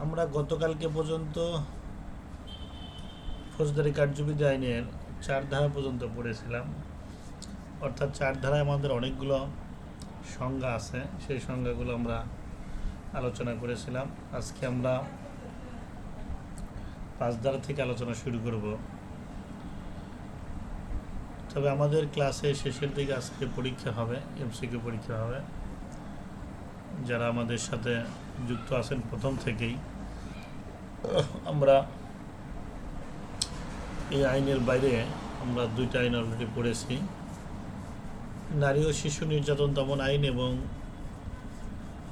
আমরা গতকালকে পর্যন্ত ফৌজদারি কার্যবিধি আইনের 4 ধারা পর্যন্ত পড়েছিলাম। অর্থাৎ 4 ধারায় আমাদের অনেকগুলো সংজ্ঞা আছে, সেই সংজ্ঞাগুলো আমরা আলোচনা করেছিলাম। আজকে আমরা 5 ধারা থেকে আলোচনা শুরু করব। তবে আমাদের ক্লাসে শেষের দিকে আজকে পরীক্ষা হবে, এমসিকিউ পরীক্ষা হবে। যারা আমাদের সাথে যুক্ত আছেন প্রথম থেকেই, আমরা এই আইনের বাইরে আমরা 2টা আইন অলরেডি পড়েছি, নারী ও শিশু নির্যাতন দমন আইন এবং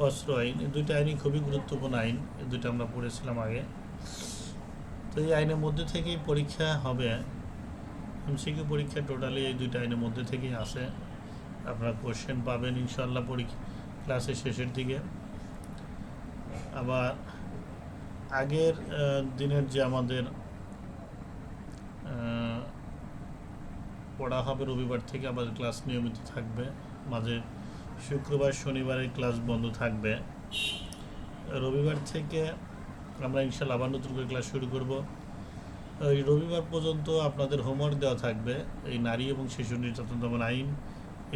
অস্ত্র আইন। এই 2টা আইনই খুবই গুরুত্বপূর্ণ আইন, এই 2টা আমরা পড়েছিলাম আগে। তো এই আইনের মধ্যে থেকেই পরীক্ষা হবে, এমসিকিউ পরীক্ষা টোটালি এই 2টা আইনের মধ্যে থেকেই আসে। আপনারা কোশ্চেন পাবেন ইনশাআল্লাহ ক্লাসের শেষের দিকে। আবার আগের দিনের যে আমাদের পড়া হবে, রবিবার থেকে আবার ক্লাস নিয়মিত থাকবে, মাঝে শুক্রবার শনিবারের ক্লাস বন্ধ থাকবে। রবিবার থেকে আমরা ইনশাআল্লাহ আবার নতুন করে ক্লাস শুরু করব। এই রবিবার পর্যন্ত আপনাদের হোমওয়ার্ক দেওয়া থাকবে এই নারী এবং শিশু নির্যাতন দমন আইন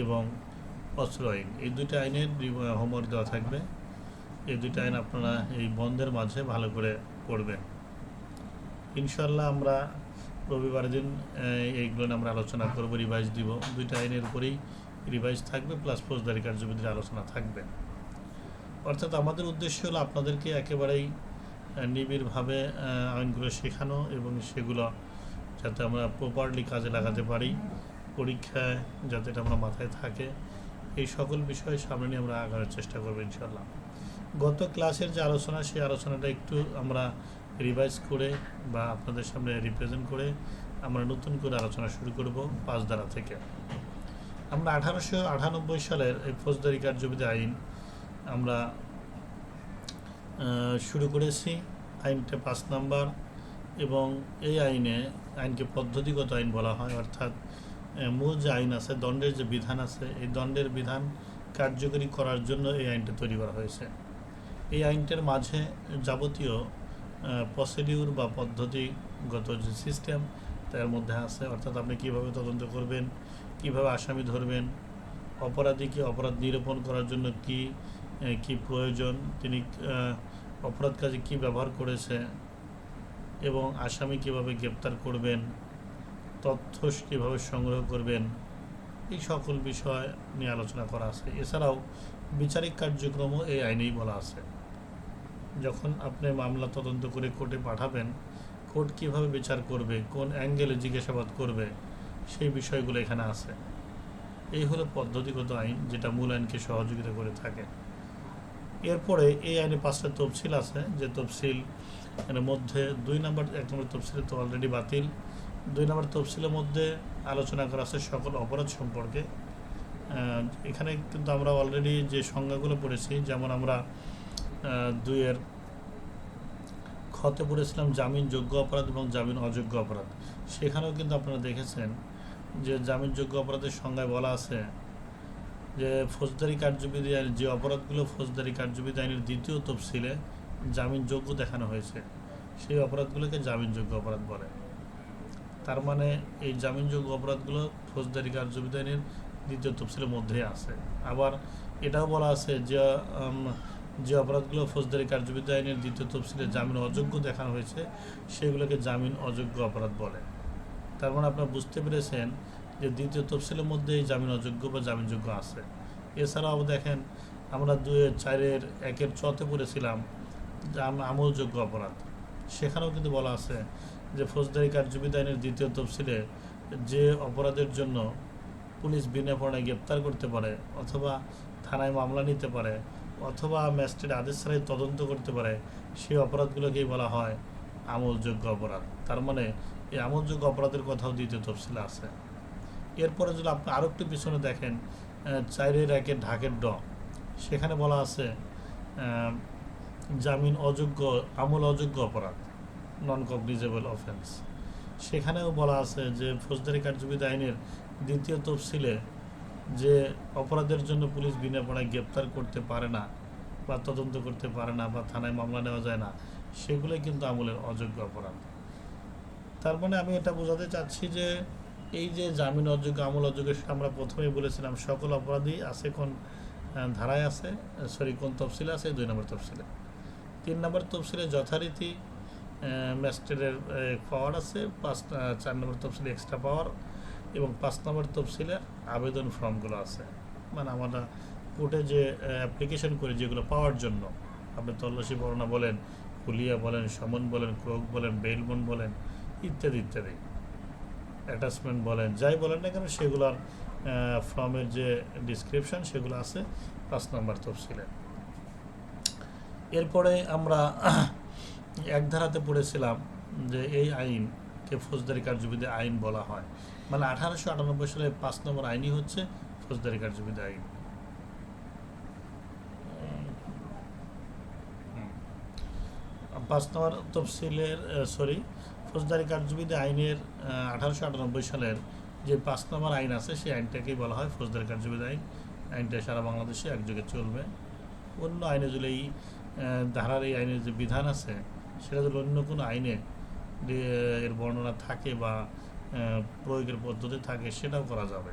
এবং অস্ত্র আইন, এই 2টা আইনের হোমওয়ার্ক দেওয়া থাকবে। এই 2টা আইন আপনারা এই বন্ধের মাঝে ভালো করে পড়বেন ইনশাআল্লাহ। আমরা রবিবার দিন এইগুলো আমরা আলোচনা করব, রিভাইজ দিব। 2টা আইনের উপরেই রিভাইজ থাকবে, প্লাস ফৌজদারি কার্যবিধির আলোচনা থাকবে। অর্থাৎ আমাদের উদ্দেশ্য হলো আপনাদেরকে একেবারেই নিবিড়ভাবে আইনগুলো শেখানো এবং সেগুলো যাতে আমরা প্রপারলি কাজে লাগাতে পারি, পরীক্ষায় যাতে এটা আমরা মাথায় থাকে, এই সকল বিষয় সামনে নিয়ে আমরা আগানোর চেষ্টা করবো ইনশাআল্লাহ। গত ক্লাসের যে আলোচনা, সেই আলোচনাটা একটু আমরা রিভাইজ করে বা আপনাদের সামনে রিপ্রেজেন্ট করে আমরা নতুন করে আলোচনা শুরু করব 5 ধারা থেকে। আমরা 1898 সালের এই ফৌজদারি কার্যবিধি আইন আমরা শুরু করেছি। আইনটা 5 নাম্বার এবং এই আইনকে পদ্ধতিগত আইন বলা হয়। অর্থাৎ মূল যে আইন আছে, দণ্ডের যে বিধান আছে, এই দণ্ডের বিধান কার্যকরী করার জন্য এই আইনটা তৈরি করা হয়েছে। এই আইনটার মাঝে যাবতীয় প্রসিডিউর বা পদ্ধতিগত যে সিস্টেম তার মধ্যে আছে। অর্থাৎ আপনি কীভাবে তদন্ত করবেন, কিভাবে আসামি ধরবেন, অপরাধীকে অপরাধ নিরূপণ করার জন্য কি প্রয়োজন, তিনি অপরাধ কাজে কী ব্যবহার করেছে এবং আসামি কীভাবে গ্রেপ্তার করবেন, তথ্য কীভাবে সংগ্রহ করবেন, এই সকল বিষয় নিয়ে আলোচনা করা আছে। এছাড়াও বিচারিক কার্যক্রমও এই আইনেই বলা আছে। যখন আপনি মামলা তদন্ত করে কোর্টে পাঠাবেন, কোর্ট কীভাবে বিচার করবে, কোন অ্যাঙ্গেলে জিজ্ঞাসাবাদ করবে, সেই বিষয়গুলো এখানে আছে। এই হলো পদ্ধতিগত আইন, যেটা মূল আইনকে সহযোগিতা করে থাকে। এরপরে এই আইনে 5টা তফসিল আছে, যে তফসিল এর মধ্যে 1 নম্বর তফসিলে তো অলরেডি বাতিল। 2 নম্বর তফসিলের মধ্যে আলোচনা করা আছে সকল অপরাধ সম্পর্কে। এখানে কিন্তু আমরা অলরেডি যে সংজ্ঞাগুলো পড়েছি, যেমন আমরা 2-এর খতে পড়েছিলাম জামিনযোগ্য অপরাধ এবং জামিন অযোগ্য অপরাধ। সেখানেও কিন্তু আপনারা দেখেছেন যে জামিনযোগ্য অপরাধের সংজ্ঞায় বলা আছে যে ফৌজদারি কার্যবিধি আইনের যে অপরাধগুলো ফৌজদারি কার্যবিধি আইনের 2য় তফসিলে জামিনযোগ্য দেখানো হয়েছে, সেই অপরাধগুলোকে জামিনযোগ্য অপরাধ বলে। তার মানে এই জামিনযোগ্য অপরাধগুলো ফৌজদারি কার্যবিধি আইনের 2য় তফসিলের মধ্যেই আছে। আবার এটাও বলা আছে যে অপরাধগুলো ফৌজদারি কার্যবিধি আইনের 2য় তফসিলে জামিন অযোগ্য দেখানো হয়েছে, সেগুলোকে জামিন অযোগ্য অপরাধ বলে। তার মানে আপনারা বুঝতে পেরেছেন যে 2য় তফসিলের মধ্যে এই জামিন অযোগ্য বা জামিনযোগ্য আছে। এছাড়াও দেখেন আমরা 2-4-এর 1-এর 6-তে পড়েছিলাম আমলযোগ্য অপরাধ। সেখানেও কিন্তু বলা আছে যে ফৌজদারি কার্যবিধি আইনের 2য় তফসিলে যে অপরাধের জন্য পুলিশ বিনা পরোয়ানায় গ্রেপ্তার করতে পারে, অথবা থানায় মামলা নিতে পারে, অথবা ম্যাজিস্ট্রেট আদেশ ছাড়াই তদন্ত করতে পারে, সেই অপরাধগুলোকেই বলা হয় আমলযোগ্য অপরাধ। তার মানে এই আমলযোগ্য অপরাধের কথাও 2য় তফসিলে আছে। এরপরে যদি আপনি আরও একটু পিছনে দেখেন, 4-এর 1-এর ঢাকের ড, সেখানে বলা আছে জামিন অযোগ্য আমল অযোগ্য অপরাধ, নন কগনিজেবল অফেন্স। সেখানেও বলা আছে যে ফৌজদারি কার্যবিধি আইনের 2য় তফসিলে যে অপরাধের জন্য পুলিশ বিনা পরোয়ানায় গ্রেপ্তার করতে পারে না বা তদন্ত করতে পারে না বা থানায় মামলা নেওয়া যায় না, সেগুলোই কিন্তু আমলের অযোগ্য অপরাধ। তার মানে আমি এটা বোঝাতে চাচ্ছি যে এই যে জামিন অযোগ্য আমল অযোগ্য, আমরা প্রথমেই বলেছিলাম সকল অপরাধী আছে কোন ধারায় আছে, কোন তফসিলে আছে, 2 নম্বর তফসিলে। 3 নম্বর তফসিলে যথারীতি ম্যাজিস্ট্রেটের পাওয়ার আছে, 4 নম্বর তফসিলে এক্সট্রা পাওয়ার, এবং 5 নম্বর তফসিলে আবেদন ফর্মগুলো আছে। মানে আমরা কোর্টে যে অ্যাপ্লিকেশন করি যেগুলো পাওয়ার জন্য, আপনি তল্লাশি বর্ণনা বলেন, কুলিয়া বলেন, সমন বলেন, ক্রোক বলেন, বেইলবন বলেন, ইত্যাদি ইত্যাদি, অ্যাটাচমেন্ট বলেন, যাই বলেন না কেন, সেগুলোর ফর্মের যে ডিসক্রিপশন সেগুলো আছে 5 নম্বর তফসিলে। এরপরে আমরা এক ধারাতে পড়েছিলাম যে এই আইনকে ফৌজদারি কার্যবিধি আইন বলা হয়। মানে 1898 সালে 5 নম্বর আইনই হচ্ছে ফৌজদারি কার্যবিধি আইন। 5 নম্বর তফসিলের ফৌজদারি কার্যবিধি আইনের 1898 সালের যে 5 নম্বর আইন আছে সেই আইনটাকেই বলা হয় ফৌজদারি কার্যবিধি আইন। আইনটা সারা বাংলাদেশে একযোগে চলবে। অন্য আইনে যদি এই ধারার এই আইনের যে বিধান আছে সেটা যদি অন্য কোনো আইনে এর বর্ণনা থাকে বা প্রয়োগের পদ্ধতি থাকে সেটাও করা যাবে।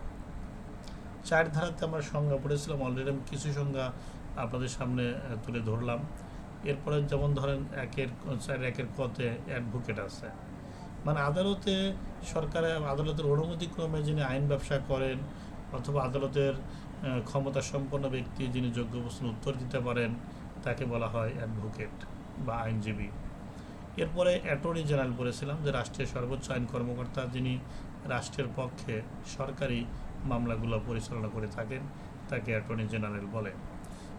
4 ধারাতে আমরা সংজ্ঞা পড়েছিলাম, অলরেডি আমি কিছু সংজ্ঞা আপনাদের সামনে তুলে ধরলাম। এরপরে যেমন ধরেন 1-1 কতে অ্যাডভোকেট আছে, মানে আদালতে আদালতের অনুমতিক্রমে যিনি আইন ব্যবসা করেন অথবা আদালতের ক্ষমতা সম্পন্ন ব্যক্তি যিনি যোগ্য প্রশ্ন উত্তর দিতে পারেন তাকে বলা হয় অ্যাডভোকেট বা আইনজীবী। এরপরে অ্যাটর্নি জেনারেল বলেছিলাম যে রাষ্ট্রের সর্বোচ্চ আইন কর্মকর্তা যিনি রাষ্ট্রের পক্ষে সরকারি মামলাগুলো পরিচালনা করে থাকেন তাকে অ্যাটর্নি জেনারেল বলে।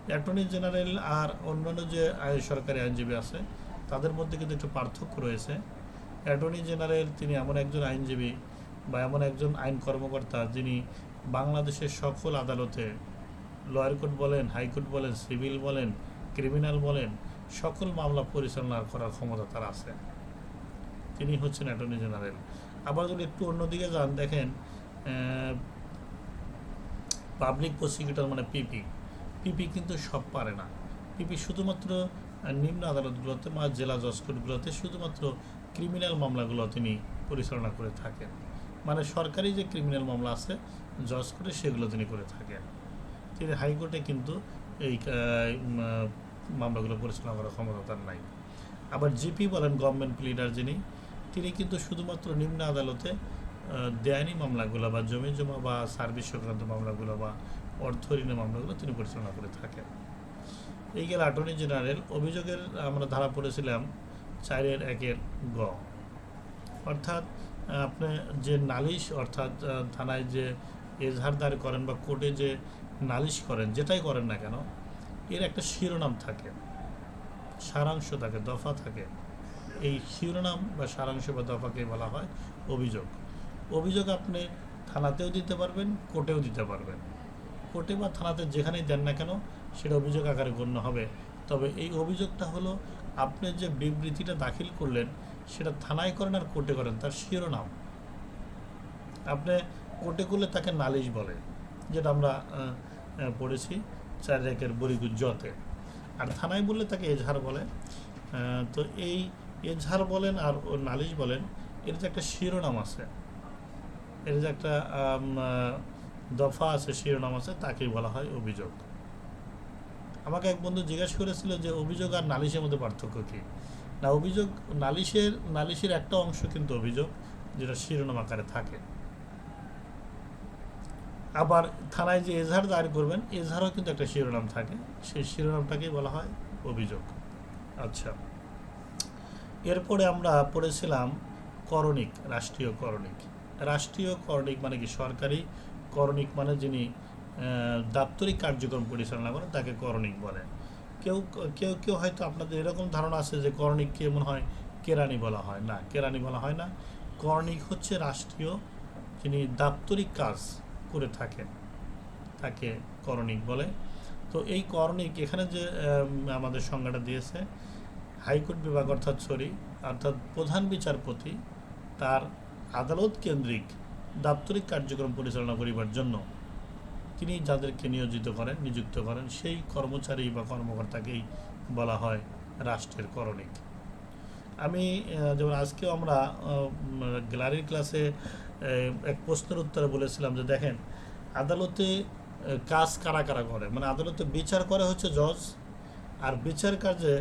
অ্যাটর্নি জেনারেল আর অন্যান্য যে সরকারি আইনজীবী আছে তাদের মধ্যে কিন্তু একটু পার্থক্য রয়েছে। অ্যাটর্নি জেনারেল তিনি এমন একজন আইনজীবী বা এমন একজন আইন কর্মকর্তা যিনি বাংলাদেশের সকল আদালতে, লয়ার কোর্ট বলেন, হাইকোর্ট বলেন, সিভিল বলেন, ক্রিমিনাল বলেন, সকল মামলা পরিচালনা করার ক্ষমতা তার আছে। তিনি হচ্ছেন অ্যাটর্নি জেনারেল। আবার যদি একটু অন্যদিকে যান, দেখেন পাবলিক প্রসিকিউটর মানে পিপি কিন্তু সব পারে না। পিপি শুধুমাত্র নিম্ন আদালতগুলোতে বা জেলা জজ কোর্টগুলোতে শুধুমাত্র ক্রিমিনাল মামলাগুলো তিনি পরিচালনা করে থাকেন। মানে সরকারি যে ক্রিমিনাল মামলা আছে জজ কোর্টে সেগুলো তিনি করে থাকেন। তিনি হাইকোর্টে কিন্তু এই মামলাগুলো পরিচালনা করার ক্ষমতা তার নাই। আবার জিপি বলেন গভর্নমেন্ট প্লিডার যিনি, তিনি কিন্তু শুধুমাত্র নিম্ন আদালতে দেয়ানি মামলাগুলো বা জমি জমা বা সার্ভিস সংক্রান্ত মামলাগুলো বা অর্থ ঋণের মামলাগুলো তিনি পরিচালনা করে থাকেন। এই গেল অ্যাটর্নি জেনারেল। অভিযোগের আমরা ধারা পড়েছিলাম 4-1 গ, অর্থাৎ আপনি যে নালিশ, অর্থাৎ থানায় যে এজাহার দায়ের করেন বা কোর্টে যে নালিশ করেন, যেটাই করেন না কেন, এর একটা শিরোনাম থাকে, সারাংশ থাকে, দফা থাকে। এই শিরোনাম বা সারাংশ বা দফাকে বলা হয় অভিযোগ। অভিযোগ আপনি থানাতেও দিতে পারবেন, কোর্টেও দিতে পারবেন। কোর্টে বা থানাতে যেখানেই দেন না কেন সেটা অভিযোগ আকারে গণ্য হবে। তবে এই অভিযোগটা হলো আপনি যে বিবৃতিটা দাখিল করলেন সেটা থানায় করেন আর কোর্টে করেন, তার শিরোনাম। আপনি কোর্টে করলে তাকে নালিশ বলে, যেটা আমরা পড়েছি 4-1 বরিগুজ জতে। আর থানায় বললে তাকে এজাহার বলে। তো এই এজাহার বলেন আর নালিশ বলেন, এর যে একটা শিরোনাম আছে, এর যে একটা দফা আছে, শিরোনাম আছে, তাকেই বলা হয় অভিযোগ। আমাকে এক বন্ধু জিজ্ঞাসা করেছিল যে অভিযোগ আর নালিশের মধ্যে পার্থক্য কী? না, অভিযোগ নালিশের একটা অংশ কিন্তু অভিযোগ, যেটা শিরোনাম আকারে থাকে। আবার থানায় যে এজাহার দায়ের করবেন, এজাহারও কিন্তু একটা শিরোনাম থাকে, সেই শিরোনামটাকেই বলা হয় অভিযোগ। আচ্ছা, এরপরে আমরা পড়েছিলাম করণিক, রাষ্ট্রীয় করণিক। রাষ্ট্রীয় করণিক মানে কি? সরকারি করণিক মানে যিনি দাপ্তরিক কার্যক্রম পরিচালনা করেন তাকে করণিক বলে। কেউ কেউ কেউ হয়তো আপনাদের এরকম ধারণা আছে যে করণিককে মনে হয় কেরানি বলা হয়। না, কেরানি বলা হয় না। করণিক হচ্ছে রাষ্ট্রীয় যিনি দাপ্তরিক কাজ করে থাকেন, তাকে করণিক বলে। তো এই করণিক এখানে যে আমাদের সংজ্ঞাটা দিয়েছে, হাইকোর্ট বিভাগ অর্থাৎ অর্থাৎ প্রধান বিচারপতি তার আদালত কেন্দ্রিক দাপ্তরিক কার্যক্রম পরিচালনা করিবার জন্য তিনি যাদেরকে নিযুক্ত করেন সেই কর্মচারী বা কর্মকর্তাকেই বলা হয় রাষ্ট্রের করণিক। আমি যেমন আজকেও আমরা গ্যালারির ক্লাসে এক প্রশ্নের উত্তরে বলেছিলাম যে দেখেন, আদালতে কাজ কারা কারা করে, মানে আদালতে বিচার করে হচ্ছে জজ, আর বিচার কার্যে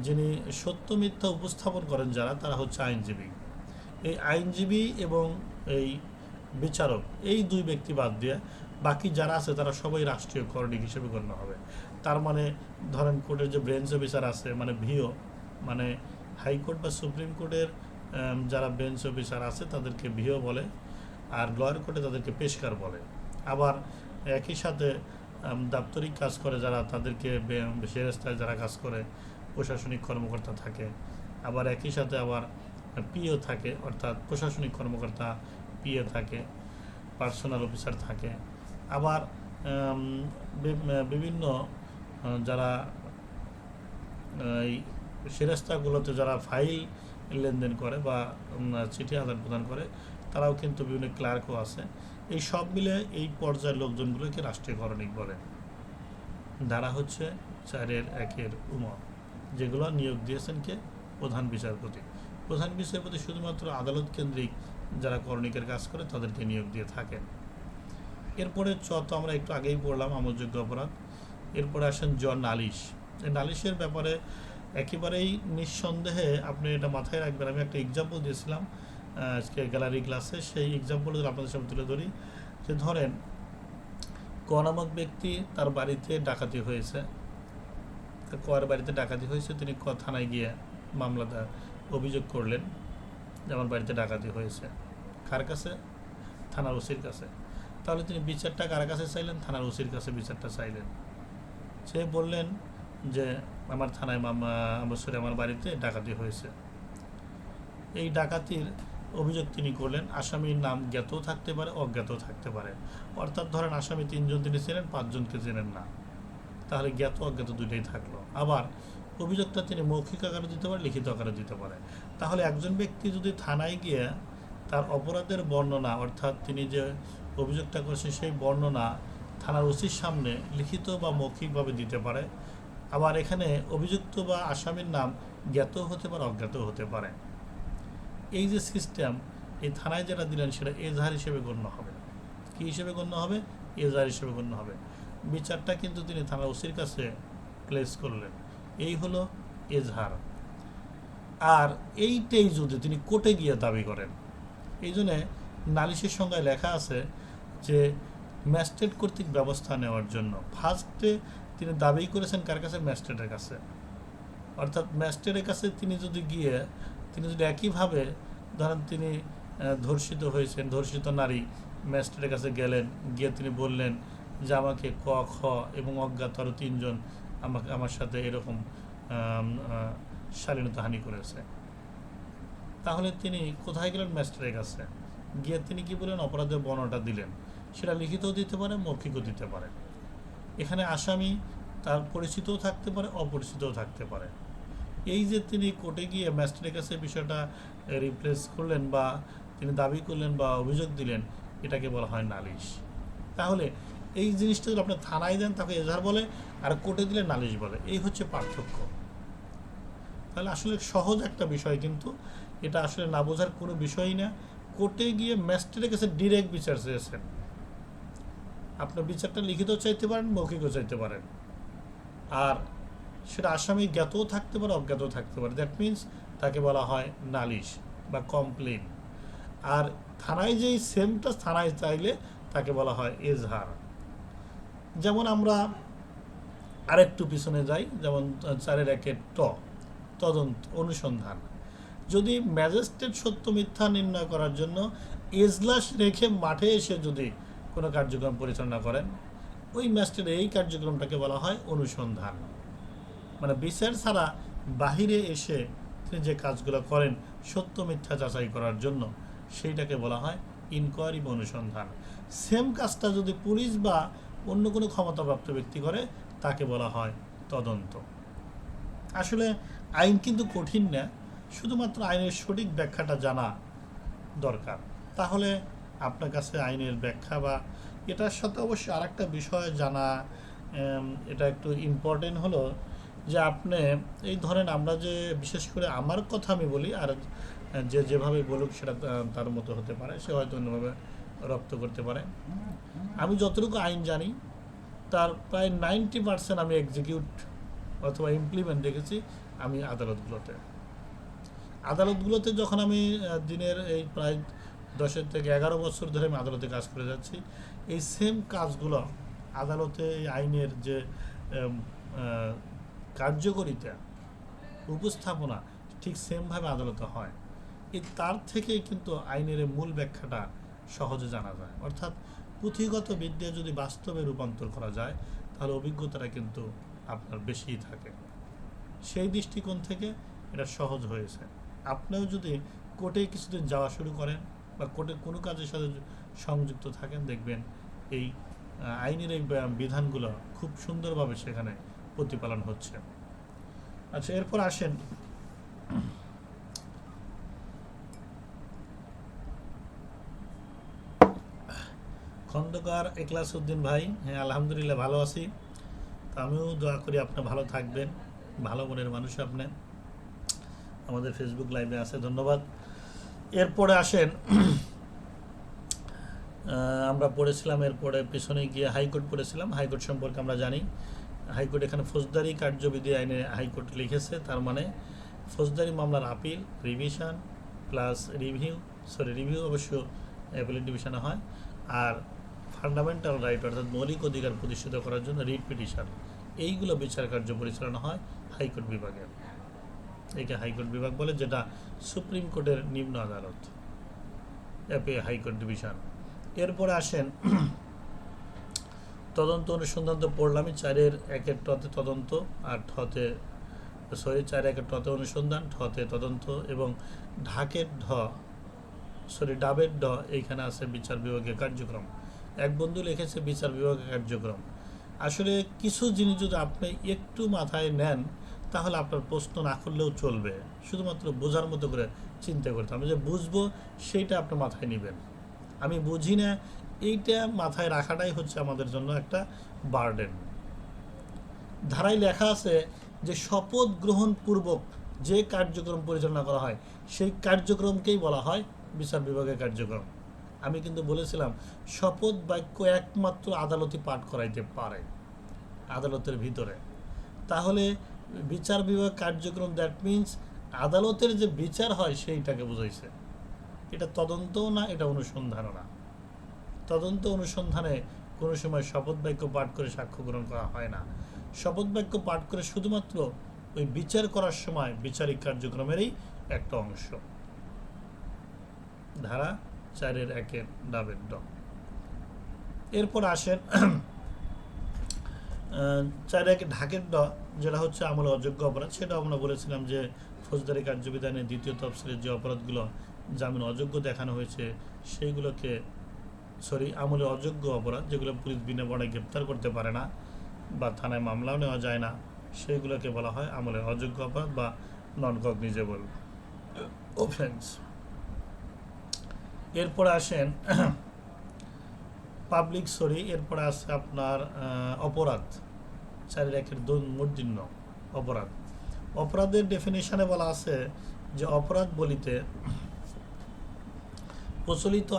যিনি সত্য মিথ্যা উপস্থাপন করেন যারা, তারা হচ্ছে আইনজীবী। এই আইনজীবী এবং এই বিচারক, এই দুই ব্যক্তি বাদ দিয়ে বাকি যারা আছে তারা সবাই রাষ্ট্রীয় করণিক হিসেবে গণ্য হবে। তার মানে ধরেন কোর্টের যে বেঞ্চ অফিসার আছে, মানে ভিও, মানে হাইকোর্ট বা সুপ্রিম কোর্টের যারা বেঞ্চ অফিসার আছে তাদেরকে ভিও বলে, আর লয়ার কোর্টে তাদেরকে পেশকার বলে। আবার একই সাথে দাপ্তরিক কাজ করে যারা, তাদেরকে সেরেস্তায় যারা কাজ করে প্রশাসনিক কর্মকর্তা থাকে। আবার একই সাথে আবার পিও থাকে, অর্থাৎ প্রশাসনিক কর্মকর্তা পিএ থাকে, পার্সোনাল অফিসার থাকে। আবার বিভিন্ন যারা এই সেরেস্তাগুলোতে যারা ফাইল লেনদেন করে বা চিঠি আদান প্রদান করে, তারাও কিন্তু বিভিন্ন ক্লার্কও আছে। এই সব মিলে এই পর্যায়ের লোকজনগুলোকে রাষ্ট্রীয় করণিক বলে। ধারা হচ্ছে 4-1 যেগুলো নিয়োগ দিয়েছেন কে? প্রধান বিচারপতি। প্রধান বিচারপতি শুধুমাত্র আদালত কেন্দ্রিক যারা করণিকের কাজ করে তাদেরকে নিয়োগ দিয়ে থাকেন। এরপরে তো আমরা একটু আগেই পড়লাম আমলযোগ্য অপরাধ। এরপরে আসেন নালিশ। এই নালিশের ব্যাপারে একেবারেই নিঃসন্দেহে আপনি এটা মাথায় রাখবেন। আমি একটা এক্সাম্পল দিয়েছিলাম আজকে গ্যালারি ক্লাসে, সেই এক্সাম্পলগুলো আপনাদের সামনে তুলে ধরি। যে ধরেন, ক নামক ব্যক্তি, তার বাড়িতে ডাকাতি হয়েছে, কর বাড়িতে ডাকাতি হয়েছে, তিনি থানায় গিয়ে মামলা অভিযোগ করলেন যে আমার বাড়িতে ডাকাতি হয়েছে। কার কাছে? থানার ওসির কাছে। তাহলে তিনি বিচারটা কার কাছে চাইলেন? থানার ওসির কাছে বিচারটা চাইলেন। সে বললেন যে আমার থানায় আমার বাড়িতে ডাকাতি হয়েছে। এই ডাকাতির অভিযোগ তিনি করলেন। আসামির নাম জ্ঞাতও থাকতে পারে, অজ্ঞাতও থাকতে পারে। অর্থাৎ ধরেন আসামি 3 জন তিনি চেনেন, 5 জনকে চেনেন না, তাহলে জ্ঞাত অজ্ঞাত দুইটাই থাকলো। আবার অভিযোগটা তিনি মৌখিক আকারে দিতে পারে, লিখিত আকারে দিতে পারে। তাহলে একজন ব্যক্তি যদি থানায় গিয়ে তার অপরাধের বর্ণনা, অর্থাৎ তিনি যে অভিযোগটা করেছেন সেই বর্ণনা থানার ওসির সামনে লিখিত বা মৌখিকভাবে দিতে পারে। আবার এখানে অভিযুক্ত বা আসামির নাম জ্ঞাত হতে পারে, অজ্ঞাত হতে পারে। এই যে সিস্টেম, এই থানায় যেটা দিলেন সেটা এজাহার হিসেবে গণ্য হবে। কী হিসেবে গণ্য হবে? এজাহার হিসেবে গণ্য হবে। বিচারটা কিন্তু তিনি থানার ওসির কাছে প্লেস করলেন, এই হলো এজাহার। আর এইটাই যদি তিনি কোর্টে গিয়ে দাবি করেন, এই জন্যে নালিশের সংজ্ঞায় লেখা আছে যে ম্যাজিস্ট্রেট কর্তৃক ব্যবস্থা নেওয়ার জন্য। ফার্স্টে তিনি দাবি করেছেন কার কাছে? ম্যাজিস্ট্রেটের কাছে। অর্থাৎ ম্যাজিস্ট্রেটের কাছে তিনি যদি গিয়ে, তিনি যদি একইভাবে ধরেন তিনি ধর্ষিত হয়েছেন, ধর্ষিত নারী, ম্যাজিস্ট্রেটের কাছে গেলেন, গিয়ে তিনি বললেন যে আমাকে ক, খ এবং অজ্ঞাত আরও 3 জন আমার সাথে এরকম শালীনতাহানি করেছে। তাহলে তিনি কোথায় গেলেন? ম্যাজিস্ট্রেটের কাছে গিয়ে তিনি কি বললেন? অপরাধের বর্ণনাটা দিলেন। সেটা লিখিতও দিতে পারে, মৌখিকও দিতে পারে। এখানে আসামি তার পরিচিতও থাকতে পারে, অপরিচিতও থাকতে পারে। এই যে তিনি কোর্টে গিয়ে ম্যাজিস্ট্রেটের কাছে বিষয়টা রিপ্লেস করলেন বা তিনি দাবি করলেন বা অভিযোগ দিলেন, এটাকে বলা হয় নালিশ। তাহলে এই জিনিসটা যদি আপনি থানায় দেন তাকে এজাহার বলে, আর কোর্টে দিলে নালিশ বলে। এই হচ্ছে পার্থক্য। তাহলে আসলে সহজ একটা বিষয়, কিন্তু এটা আসলে না বোঝার কোনো বিষয়ই না। কোর্টে গিয়ে ম্যাজিস্ট্রেটের কাছে ডিরেক্ট বিচার চেয়েছেন, আপনার বিচারটা লিখিত চাইতে পারেন, মৌখিকও চাইতে পারেন। আর সেটা আসামি জ্ঞাতও থাকতে পারে, অজ্ঞাতও থাকতে পারে। দ্যাট মিনস তাকে বলা হয় নালিশ বা কমপ্লেন। আর থানায় যেই সেমটা থানায় চাইলে তাকে বলা হয় এজাহার। যেমন আমরা আরেকটু পিছনে যাই, যেমন 4-1 তদন্ত, অনুসন্ধান। যদি ম্যাজিস্ট্রেট সত্য মিথ্যা নির্ণয় করার জন্য এজলাস রেখে মাঠে এসে যদি কোনো কার্যক্রম পরিচালনা করেন, ওই ম্যাজিস্ট্রেট এই কার্যক্রমটাকে বলা হয় অনুসন্ধান। মানে বিচার ছাড়া বাহিরে এসে তিনি যে কাজগুলো করেন সত্য মিথ্যা যাচাই করার জন্য, সেইটাকে বলা হয় ইনকোয়ারি বা অনুসন্ধান। সেম কাজটা যদি পুলিশ বা অন্য কোনো ক্ষমতাপ্রাপ্ত ব্যক্তি করে, তাকে বলা হয় তদন্ত। আসলে আইন কিন্তু কঠিন না, শুধুমাত্র আইনের সঠিক ব্যাখ্যাটা জানা দরকার। তাহলে আপনার কাছে আইনের ব্যাখ্যা বা এটার সাথে অবশ্যই আরেকটা বিষয় জানা, এটা একটু ইম্পর্টেন্ট হলো যে আপনি এই ধরেন আমরা যে বিশেষ করে আমার কথা আমি বলি, আর যে যেভাবে বলুক সেটা তার মতো হতে পারে, সে হয়তো অন্যভাবে রপ্ত করতে পারে। আমি যতটুকু আইন জানি তার প্রায় 90% আমি এক্সিকিউট অথবা ইমপ্লিমেন্ট দেখেছি আমি আদালতগুলোতে যখন আমি দিনের এই প্রায় 10 থেকে 11 বছর ধরে আমি আদালতে কাজ করে যাচ্ছি, এই সেম কাজগুলো আদালতে এই আইনের যে কার্যকরিতা উপস্থাপনা ঠিক সেমভাবে আদালতে হয়। তার থেকেই কিন্তু আইনের মূল ব্যাখ্যাটা সহজে জানা যায়। অর্থাৎ পুঁথিগত বিদ্যা যদি বাস্তবে রূপান্তর করা যায় তাহলে অভিজ্ঞতাটা কিন্তু আপনার বেশিই থাকে। সেই দৃষ্টিকোণ থেকে এটা সহজ হয়েছে। আপনিও যদি কোর্টে কিছুদিন যাওয়া শুরু করেন বা কোর্টে কোনো কাজের সাথে সংযুক্ত থাকেন, দেখবেন এই আইনের এই বিধানগুলো খুব সুন্দরভাবে সেখানে প্রতিপালন হচ্ছে। আচ্ছা, এরপর আসেন খন্দকার এখলাস উদ্দিন ভাই। হ্যাঁ, আলহামদুলিল্লাহ ভালো আছি। তো আমিও দোয়া করি আপনি ভালো থাকবেন, ভালো মনের মানুষ আপনি। আমাদের ফেসবুক লাইভে আছে, ধন্যবাদ। এরপরে আসেন আমরা পড়েছিলাম, এরপরে পিছনে গিয়ে হাইকোর্ট পড়েছিলাম। হাইকোর্ট সম্পর্কে আমরা জানি, হাইকোর্ট এখানে ফৌজদারি কার্যবিধি আইনে হাইকোর্ট লিখেছে, তার মানে ফৌজদারি মামলার আপিল, রিভিশন প্লাস রিভিউ অবশ্য অ্যাপিলেট ডিভিশনে হয়, আর ফান্ডামেন্টাল রাইট অর্থাৎ মৌলিক অধিকার প্রতিষ্ঠিত করার জন্য রিট পিটিশন, এইগুলো বিচার কার্য পরিচালনা হয় হাইকোর্ট বিভাগে। একে হাইকোর্ট বিভাগ বলে, যেটা সুপ্রিম কোর্টের নিম্ন আদালত, হাইকোর্ট ডিভিশন। এরপরে আসেন তদন্ত অনুসন্ধান, তো পড়লামই। 4-1 টতে তদন্ত, আর 4-1 টতে অনুসন্ধান, ঠতে তদন্ত, এবং ডাবের ড এইখানে আছে বিচার বিভাগীয় কার্যক্রম। এক বন্ধু লিখেছে বিচার বিভাগীয় কার্যক্রম। আসলে কিছু জিনিস যদি আপনি একটু মাথায় নেন তাহলে আপনার প্রশ্ন না করলেও চলবে, শুধুমাত্র বোঝার মতো করে চিন্তা করতে হবে। যে বুঝবো সেইটা আপনি মাথায় নেবেন, আমি বুঝি না এইটা মাথায় রাখাটাই হচ্ছে আমাদের জন্য একটা বার্ডেন। ধারায় লেখা আছে যে শপথ গ্রহণ পূর্বক যে কার্যক্রম পরিচালনা করা হয় সেই কার্যক্রমকেই বলা হয় বিচার বিভাগের কার্যক্রম। আমি কিন্তু বলেছিলাম শপথ বাক্য একমাত্র আদালতই পাঠ করাইতে পারে আদালতের ভিতরে। তাহলে বিচার বিভাগ কার্যক্রম, দ্যাট মিনস আদালতের যে বিচার হয় সেইটাকে বুঝাইছে। এটা তদন্তও না, এটা অনুসন্ধানও না। তদন্ত অনুসন্ধানে কোনো সময় শপথ বাক্য পাঠ করে সাক্ষ্য গ্রহণ করা হয় না। শপথ বাক্য পাঠ করে শুধুমাত্র ওই বিচার করার সময় বিচারিক কার্যক্রমেরই একটা অংশ। ধারা 4-1 ডাবের ড। এরপর আসেন 4-1 ঢাকের ড, যেটা হচ্ছে আমলে অযোগ্য অপরাধ। সেটা আমরা বলেছিলাম যে ফৌজদারি কার্যবিধানের 2য় তফসিলের যে অপরাধগুলো জামিন অযোগ্য দেখানো হয়েছে সেইগুলোকে আমলে অযোগ্য অপরাধ, যেগুলো পুলিশ বিনা বর্ণায় গ্রেপ্তার করতে পারে না বা থানায় মামলাও নেওয়া যায় না, সেইগুলোকে বলা হয় আমলে অযোগ্য অপরাধ বা নন কগনিজেবল অফেন্স। এরপরে আসেন এরপরে আছে আপনার অপরাধ, 4-1 মূর্ধন্য অপরাধ। অপরাধের ডেফিনেশনে বলা আছে যে অপরাধ বলিতে প্রচলিত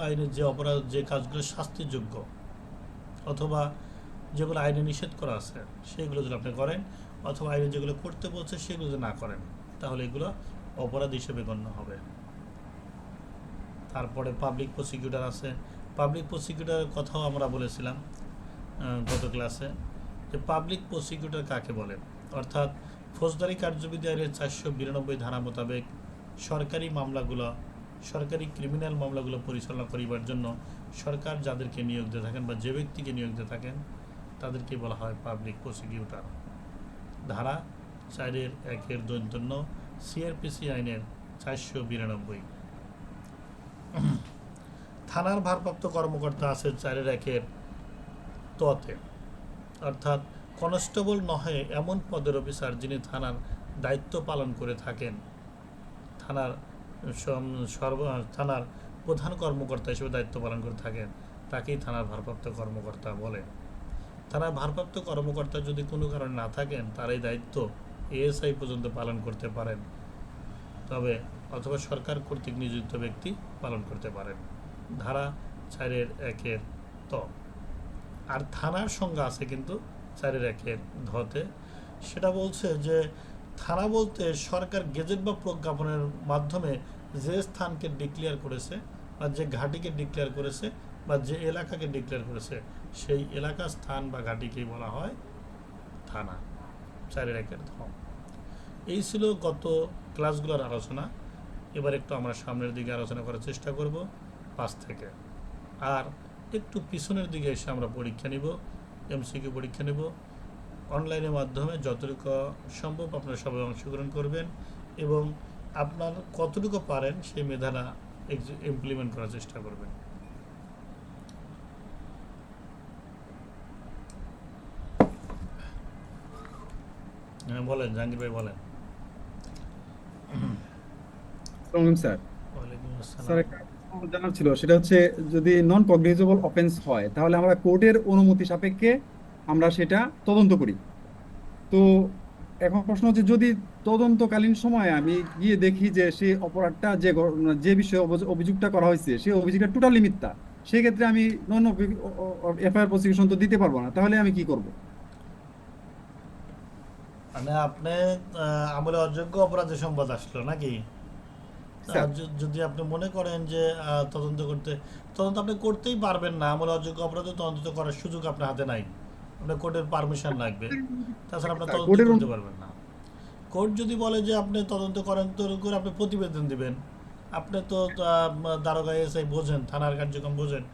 আইনে যে অপরাধ, যে কাজগুলো শাস্তিযোগ্য অথবা যেগুলো আইনে নিষেধ করা আছে সেগুলো যদি আপনি করেন, অথবা আইনে যেগুলো করতে বলছে সেগুলো যদি না করেন, তাহলে এগুলো অপরাধ হিসেবে গণ্য হবে। তারপরে পাবলিক প্রসিকিউটর আছে। পাবলিক প্রসিকিউটরের কথাও আমরা বলেছিলাম গত ক্লাসে, যে পাবলিক প্রসিকিউটর কাকে বলে। অর্থাৎ ফৌজদারি কার্যবিধি আইনের 492 ধারা মোতাবেক সরকারি ক্রিমিনাল মামলাগুলো পরিচালনা করিবার জন্য সরকার যাদেরকে নিয়োগ দিয়ে থাকেন বা যে ব্যক্তিকে নিয়োগ দিয়ে থাকেন তাদেরকে বলা হয় পাবলিক প্রসিকিউটর। ধারা 4-1 সিআরপিসি আইনের 492। থানার ভারপ্রাপ্ত কর্মকর্তা আছে 4-1 ততে, অর্থাৎ কনস্টেবল নহে এমন পদের অফিসার যিনি থানার দায়িত্ব পালন করে থাকেন, থানার প্রধান কর্মকর্তা হিসেবে দায়িত্ব পালন করে থাকেন, তাকেই থানার ভারপ্রাপ্ত কর্মকর্তা বলে। থানার ভারপ্রাপ্ত কর্মকর্তা যদি কোনো কারণে না থাকেন, তার এই দায়িত্ব এএসআই পর্যন্ত পালন করতে পারেন, তবে অথবা সরকার কর্তৃক নিযুক্ত ব্যক্তি পালন করতে পারেন, ধারা 4(1) ত। আর থানার সংজ্ঞা আছে কিন্তু 4(1) ধতে, সেটা বলছে যে থানা বলতে সরকার গেজেট বা প্রজ্ঞাপনের মাধ্যমে যে স্থানকে ডিক্লেয়ার করেছে বা যে ঘাঁটিকে ডিক্লেয়ার করেছে বা যে এলাকাকে ডিক্লেয়ার করেছে, সেই এলাকা, স্থান বা ঘাঁটিকেই বলা হয় থানা। 4(1) ধ। এই ছিল গত ক্লাসগুলোর আলোচনা। এবার একটু আমরা সামনের দিকে আলোচনা করার চেষ্টা করব 5 থেকে। আর একটু পিছনের দিকে এসে আমরা পরীক্ষা নিব, এমসিকিউ পরীক্ষা নেব। অনলাইনের মাধ্যমে যতটুকু সম্ভব আপনারা সবাই অংশগ্রহণ করবেন এবং আপনার কতটুকু পারেন সেই মেধাটা ইমপ্লিমেন্ট করার চেষ্টা করবেন। হ্যাঁ বলেন, জাহাঙ্গীর ভাই বলেন। স্যার ওয়ালাইকুম স্যার আসসালাম। একটা আমার জানার ছিল, সেটা হচ্ছে যদি নন কগনিজেবল অফেন্স হয় তাহলে আমরা কোর্টের অনুমতি সাপেক্ষে আমরা সেটা তদন্ত করি। তো এখন প্রশ্ন হচ্ছে, যদি তদন্তকালীন সময়ে আমি গিয়ে দেখি যে সে অপরাধটা যে বিষয়ে অভিযোগটা করা হয়েছে সে অভিযোগটা টোটালি মিথ্যা, সেক্ষেত্রে আমি নন এফআইআর প্রসিকিউশন তো দিতে পারবো না, তাহলে আমি কি করব? মানে আপনি আমলে অযোগ্য অপরাধের সংবাদ আসলো নাকি? স্যার যদি আপনি মনে করেন যে তদন্ত আপনি করতেই পারবেন না, আমলে অযোগ্য অপরাধে তদন্ত করার সুযোগ আপনার হাতে নাই, আপনার কোর্টের পারমিশন লাগবে, তাছাড়া আপনার স্যার তদন্তই কোর্টের করতে পারবেন না। কোর্ট যদি বলে যে আপনি তদন্ত করেন, তো করে আপনি প্রতিবেদন দিবেন। আপনি তো দারোগা এসআই বোঝেন, থানার কার্যক্রম বোঝেন।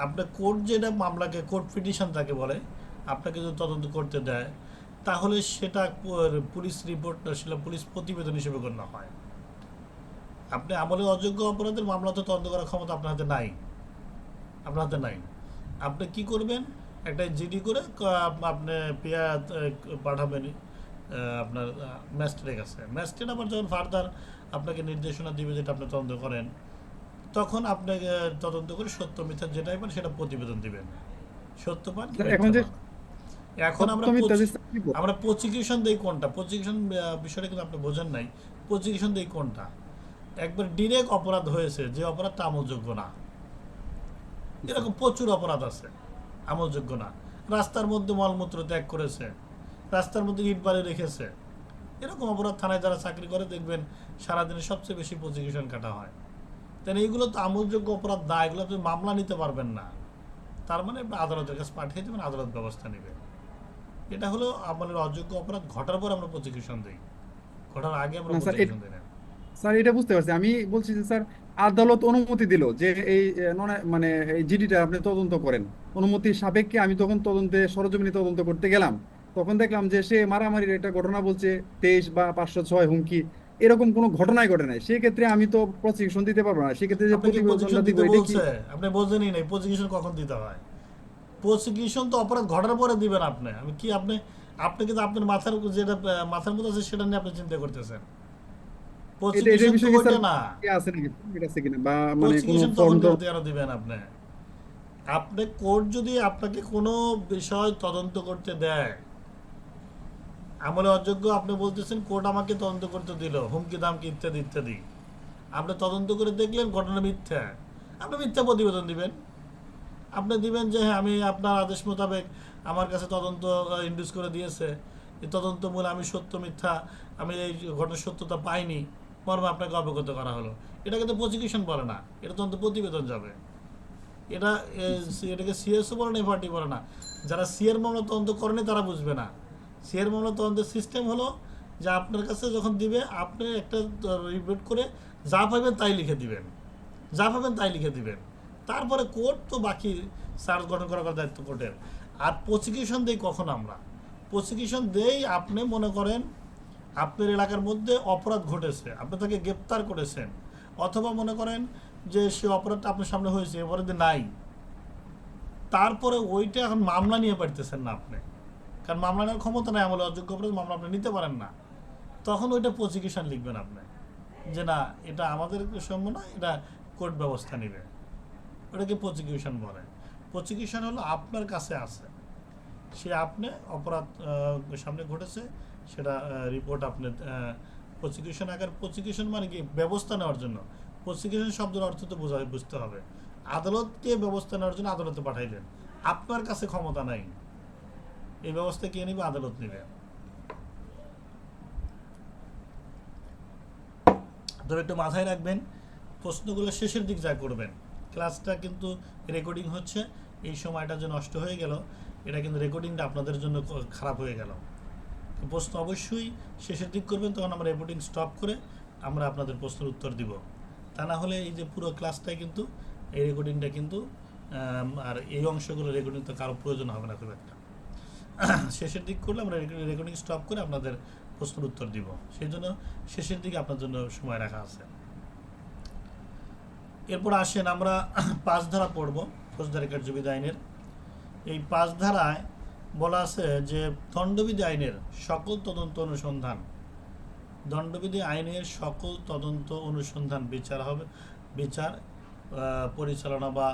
আপনার কোর্ট যেটা মামলাকে কোর্ট পিটিশন তাকে বলে, আপনাকে যদি তদন্ত করতে দেয় তাহলে সেটা পুলিশ রিপোর্ট, সেটা পুলিশ প্রতিবেদন হিসেবে গণ্য হয়। আপনি আমলে অযোগ্য অপরাধের মামলা তো তদন্ত করার ক্ষমতা আপনার হাতে নাই, আপনার হাতে নাই। আপনি কি করবেন, একটা জিডি করে আপনি পেয়ার পাঠাবেন আপনার ম্যাজিস্ট্রেটের কাছে। ম্যাজিস্ট্রেট আবার যখন ফার্দার আপনাকে নির্দেশনা দিবে যেটা আপনি তদন্ত করেন, তখন আপনাকে তদন্ত করে সত্য মিথ্যা যেটাই পান সেটা প্রতিবেদন দিবেন, সত্য পান কি স্যার, এখন মিথ্যা যে পান। এখন সত্য মিথ্যা যে চাকরি আমরা প্রসিকিউশন দেই কোনটা, প্রসিকিউশন বিষয়টা কিন্তু আপনি বোঝেন নাই। প্রসিকিউশন দেই কোনটা, একবার ডিরেক্ট অপরাধ হয়েছে যে অপরাধটা আমলযোগ্য না, এরকম প্রচুর অপরাধ আছে আমলযোগ্য না। রাস্তার মধ্যে মলমূত্র ত্যাগ করেছে, রাস্তার মধ্যে ইট বালি রেখেছে, এরকম অপরাধ থানায় যারা চাকরি করে দেখবেন সারাদিনে সবচেয়ে বেশি প্রসিকিউশন কাটা হয়। তাই এইগুলো তো আমলযোগ্য অপরাধ না, এগুলো আপনি মামলা নিতে পারবেন না। তার মানে আপনি আদালতের কাছে পাঠিয়ে দেবেন, আদালত ব্যবস্থা নেবে। এটা হলো আমাদের অযোগ্য অপরাধ ঘটার পর আমরা প্রসিকিউশন দিই, ঘটার আগে আমরা না স্যার, প্রসিকিউশন দিই না। স্যার এটা বুঝতে পারছি, আমি বলছি যে স্যার আদালত অনুমতি দিল যে এই মানে এই জিডিটা আপনি তদন্ত করেন, অনুমতি সাপেক্ষে আমি তখন তদন্তে সরজমিনে তদন্ত করতে গেলাম, তখন দেখলাম যে সে মারামারির একটা ঘটনা বলছে, 23 বা 506 হুমকি, এরকম কোনো ঘটনাই ঘটে নাই, সেক্ষেত্রে আমি তো প্রসিকিউশন দিতে পারবো না, সেক্ষেত্রে যে আপনাকে প্রসিকিউশন প্রতিবেদনটা দিব দিতে এটা কি? বলছে, আপনি বোঝেনই নাই প্রসিকিউশন কখন দিতে হয়। প্রসিকিউশন তো অপরাধ ঘটার পরে দিবেন আপনি। আমি কি আপনি, আপনি কিন্তু আপনার মাথার যেটা মাথার মধ্যে আছে সেটা নিয়ে আপনি চিন্তা করতেছেন। এটার প্রসিকিউশন তো বিষয়ে কি স্যার ওইটা না। আছে নাকি, permit আছে কিনা, বা মানে কোনো প্রসিকিউশন ফর্ম তখন তো? কেন দিবেন আপনি? আপনি কোর্ট যদি আপনাকে কোনো বিষয় তদন্ত করতে দেয়, আমলে অযোগ্য আপনি বলতেছেন কোর্ট আমাকে তদন্ত করতে দিল, হুমকি দামকি ইত্যাদি ইত্যাদি, আপনি তদন্ত করে দেখলেন ঘটনা মিথ্যা, আপনি মিথ্যা প্রতিবেদন দিবেন। আপনি দিবেন যে হ্যাঁ আমি আপনার আদেশ মোতাবেক আমার কাছে তদন্ত ইন্ডিউস করে দিয়েছে, এই তদন্ত মূলে আমি সত্য মিথ্যা, আমি এই ঘটনার সত্যতা পাইনি, মর্মে আপনাকে অবগত করা হলো। এটা কিন্তু প্রসিকিউশন বলে না, এটা তদন্ত প্রতিবেদন যাবে। এটা এটাকে সিএসও বলে না, এফআরটি বলে না। যারা সিএর মামলা তদন্ত করেনি তারা বুঝবে না। সিএর মামলা তদন্তের সিস্টেম হলো যে আপনার কাছে যখন দিবে আপনি একটা রিপোর্ট করে যা পাবেন তাই লিখে দিবেন, যা পাবেন তাই লিখে দিবেন। তারপরে কোর্ট তো বাকি চার্জ গঠন করার দায়িত্ব কোর্টের। আর প্রসিকিউশন দেই কখন আমরা, প্রসিকিউশন দেই আপনি মনে করেন আপনার এলাকার মধ্যে অপরাধ ঘটেছে, আপনি তাকে গ্রেপ্তার করেছেন, অথবা মনে করেন যে সে অপরাধটা আপনার সামনে হয়েছে, অপরাধে নাই, তারপরে ওইটা এখন মামলা নিয়ে পারতেছেন না আপনি, কারণ মামলা নেওয়ার ক্ষমতা নেই, আমলে অযোগ্য অপরাধ মামলা আপনি নিতে পারেন না। তখন ওইটা প্রসিকিউশন লিখবেন আপনি যে না এটা আমাদের সম্ভব না, এটা কোর্ট ব্যবস্থা নেবে। ওটাকে প্রসিকিউশন বলে। প্রসিকিউশন হলো আপনার কাছে আছে, সে আপনি অপরাধ সামনে ঘটেছে, সেটা রিপোর্ট আপনি প্রসিকিউশন আকার, প্রসিকিউশন মানে কি ব্যবস্থা নেওয়ার জন্য, প্রসিকিউশন শব্দের অর্থ তো বুঝতে হবে, আদালতকে ব্যবস্থা নেওয়ার জন্য আদালতে পাঠাইলেন, আপনার কাছে ক্ষমতা নাই, এই ব্যবস্থা কে নেবে? আদালত নেবে। তবে একটু মাথায় রাখবেন, প্রশ্নগুলো শেষের দিক যা করবেন, ক্লাসটা কিন্তু রেকর্ডিং হচ্ছে, এই সময়টা যে নষ্ট হয়ে গেল, এটা কিন্তু রেকর্ডিংটা আপনাদের জন্য খারাপ হয়ে গেল। প্রশ্ন অবশ্যই শেষের দিক করবেন, তখন আমরা রেকর্ডিং স্টপ করে আমরা আপনাদের প্রশ্নের উত্তর দিব। তা না হলে এই যে পুরো ক্লাসটাই কিন্তু, এই রেকর্ডিংটা কিন্তু আর এই অংশগুলো রেকর্ডিং তো কারো প্রয়োজন হবে না খুব একটা। শেষের দিক করলে আমরা রেকর্ডিং স্টপ করে আপনাদের প্রশ্নের উত্তর দিব, সেই জন্য শেষের দিকে আপনার জন্য সময় রাখা আছে। এরপর আসেন আমরা 5 ধারা পড়ব ফৌজদারি কার্যবিধি আইনের। এই 5 ধারায় বলা আছে যে দণ্ডবিধি আইনের সকল তদন্ত অনুসন্ধান, দণ্ডবিধি আইনের সকল তদন্ত অনুসন্ধান বিচার পরিচালনা বা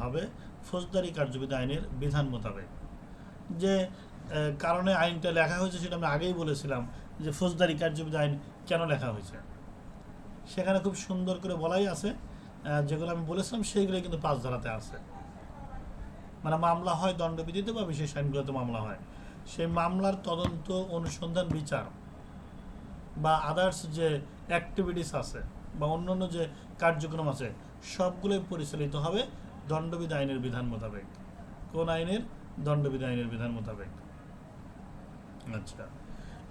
হবে ফৌজদারি কার্যবিধি আইনের বিধান মোতাবেক। যে কারণে আইনটা লেখা হয়েছে সেটা আমি আগেই বলেছিলাম, যে ফৌজদারি কার্যবিধি আইন কেন লেখা হয়েছে, সেখানে খুব সুন্দর করে বলাই আছে। যেগুলো আমি বলেছিলাম সেইগুলো কিন্তু 5 ধারাতে আছে। মানে মামলা হয় দণ্ডবিধিতে বা বিশেষ আইনগুলোতে মামলা হয়, সেই মামলার তদন্ত অনুসন্ধান বিচার বা আদার্স যে অ্যাক্টিভিটিস আছে বা অন্যান্য যে কার্যক্রম আছে, সবগুলোই পরিচালিত হবে দণ্ডবিধি আইনের বিধান মোতাবেক। কোন আইনের? দণ্ডবিধি আইনের বিধান মোতাবেক। আচ্ছা,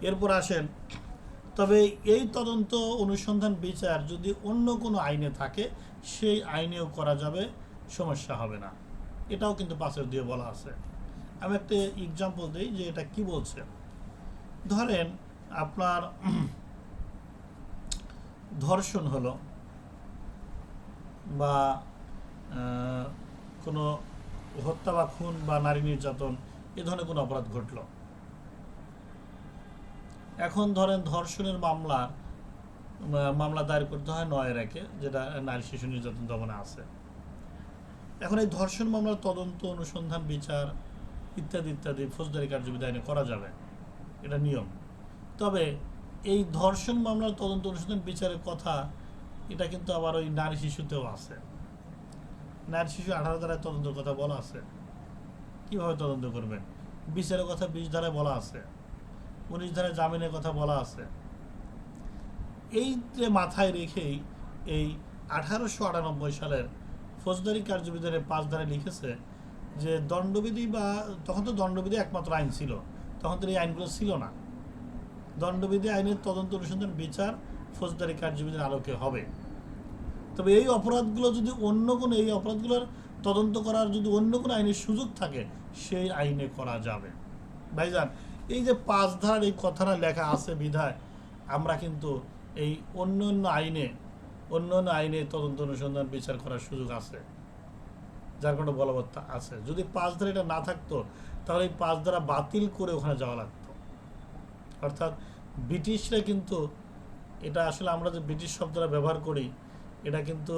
এরপর আসেন, তবে এই তদন্ত অনুসন্ধান বিচার যদি অন্য কোনো আইনে থাকে, সেই আইনেও করা যাবে, সমস্যা হবে না। এটাও কিন্তু 5-এর দিয়ে বলা আছে। আমি একটা এক্সাম্পল দিই যে এটা কি বলছে। ধরেন আপনার ধর্ষণ হলো বা কোনো হত্যা বা খুন বা নারী নির্যাতন, এ ধরনের কোনো অপরাধ ঘটলো। এখন ধরেন ধর্ষণের মামলা দায়ের করতে হয় 9-এর-1-এ, যেটা নারী শিশু নির্যাতন দমনে আছে। এখন এই ধর্ষণ মামলার তদন্ত অনুসন্ধান বিচার ইত্যাদি ইত্যাদি ফৌজদারি কার্যবিধি আইনে করা যাবে, এটা নিয়ম। তবে এই ধর্ষণ মামলার তদন্ত অনুসন্ধান বিচারের কথা, এটা কিন্তু আবার ওই নারী শিশুতেও আছে। নারী শিশু 18 ধারায় তদন্তের কথা বলা আছে। কিভাবে তদন্ত করবেন? বিচারের কথা 20 ধারায় বলা আছে, 19 ধারায় জামিনের কথা বলা আছে। এই যে মাথায় রেখেই এই 1898 সালের ফৌজদারি কার্যবিধানের 5 ধারায় লিখেছে যে দণ্ডবিধি, বা তখন তো দণ্ডবিধি একমাত্র আইন ছিল, তখন তো এই আইনগুলো ছিল না। দণ্ডবিধি আইনের তদন্ত অনুসন্ধান বিচার ফৌজদারি কার্যবিধির আলোকে হবে। তবে এই অপরাধগুলো যদি অন্য কোনো, এই অপরাধগুলোর তদন্ত করার যদি অন্য কোনো আইনের সুযোগ থাকে, সেই আইনে করা যাবে। ভাইজান, এই যে 5 ধারার এই কথাটা লেখা আছে বিধায় আমরা কিন্তু এই অন্য অন্য আইনে তদন্ত অনুসন্ধান বিচার করার সুযোগ আছে, যার কোনো বলবত্তা আছে। যদি 5 ধারা এটা না থাকতো, তাহলে এই 5 ধারা বাতিল করে ওখানে যাওয়া লাগতো। অর্থাৎ ব্রিটিশরা কিন্তু, এটা আসলে আমরা যে ব্রিটিশ শব্দটা ব্যবহার করি, এটা কিন্তু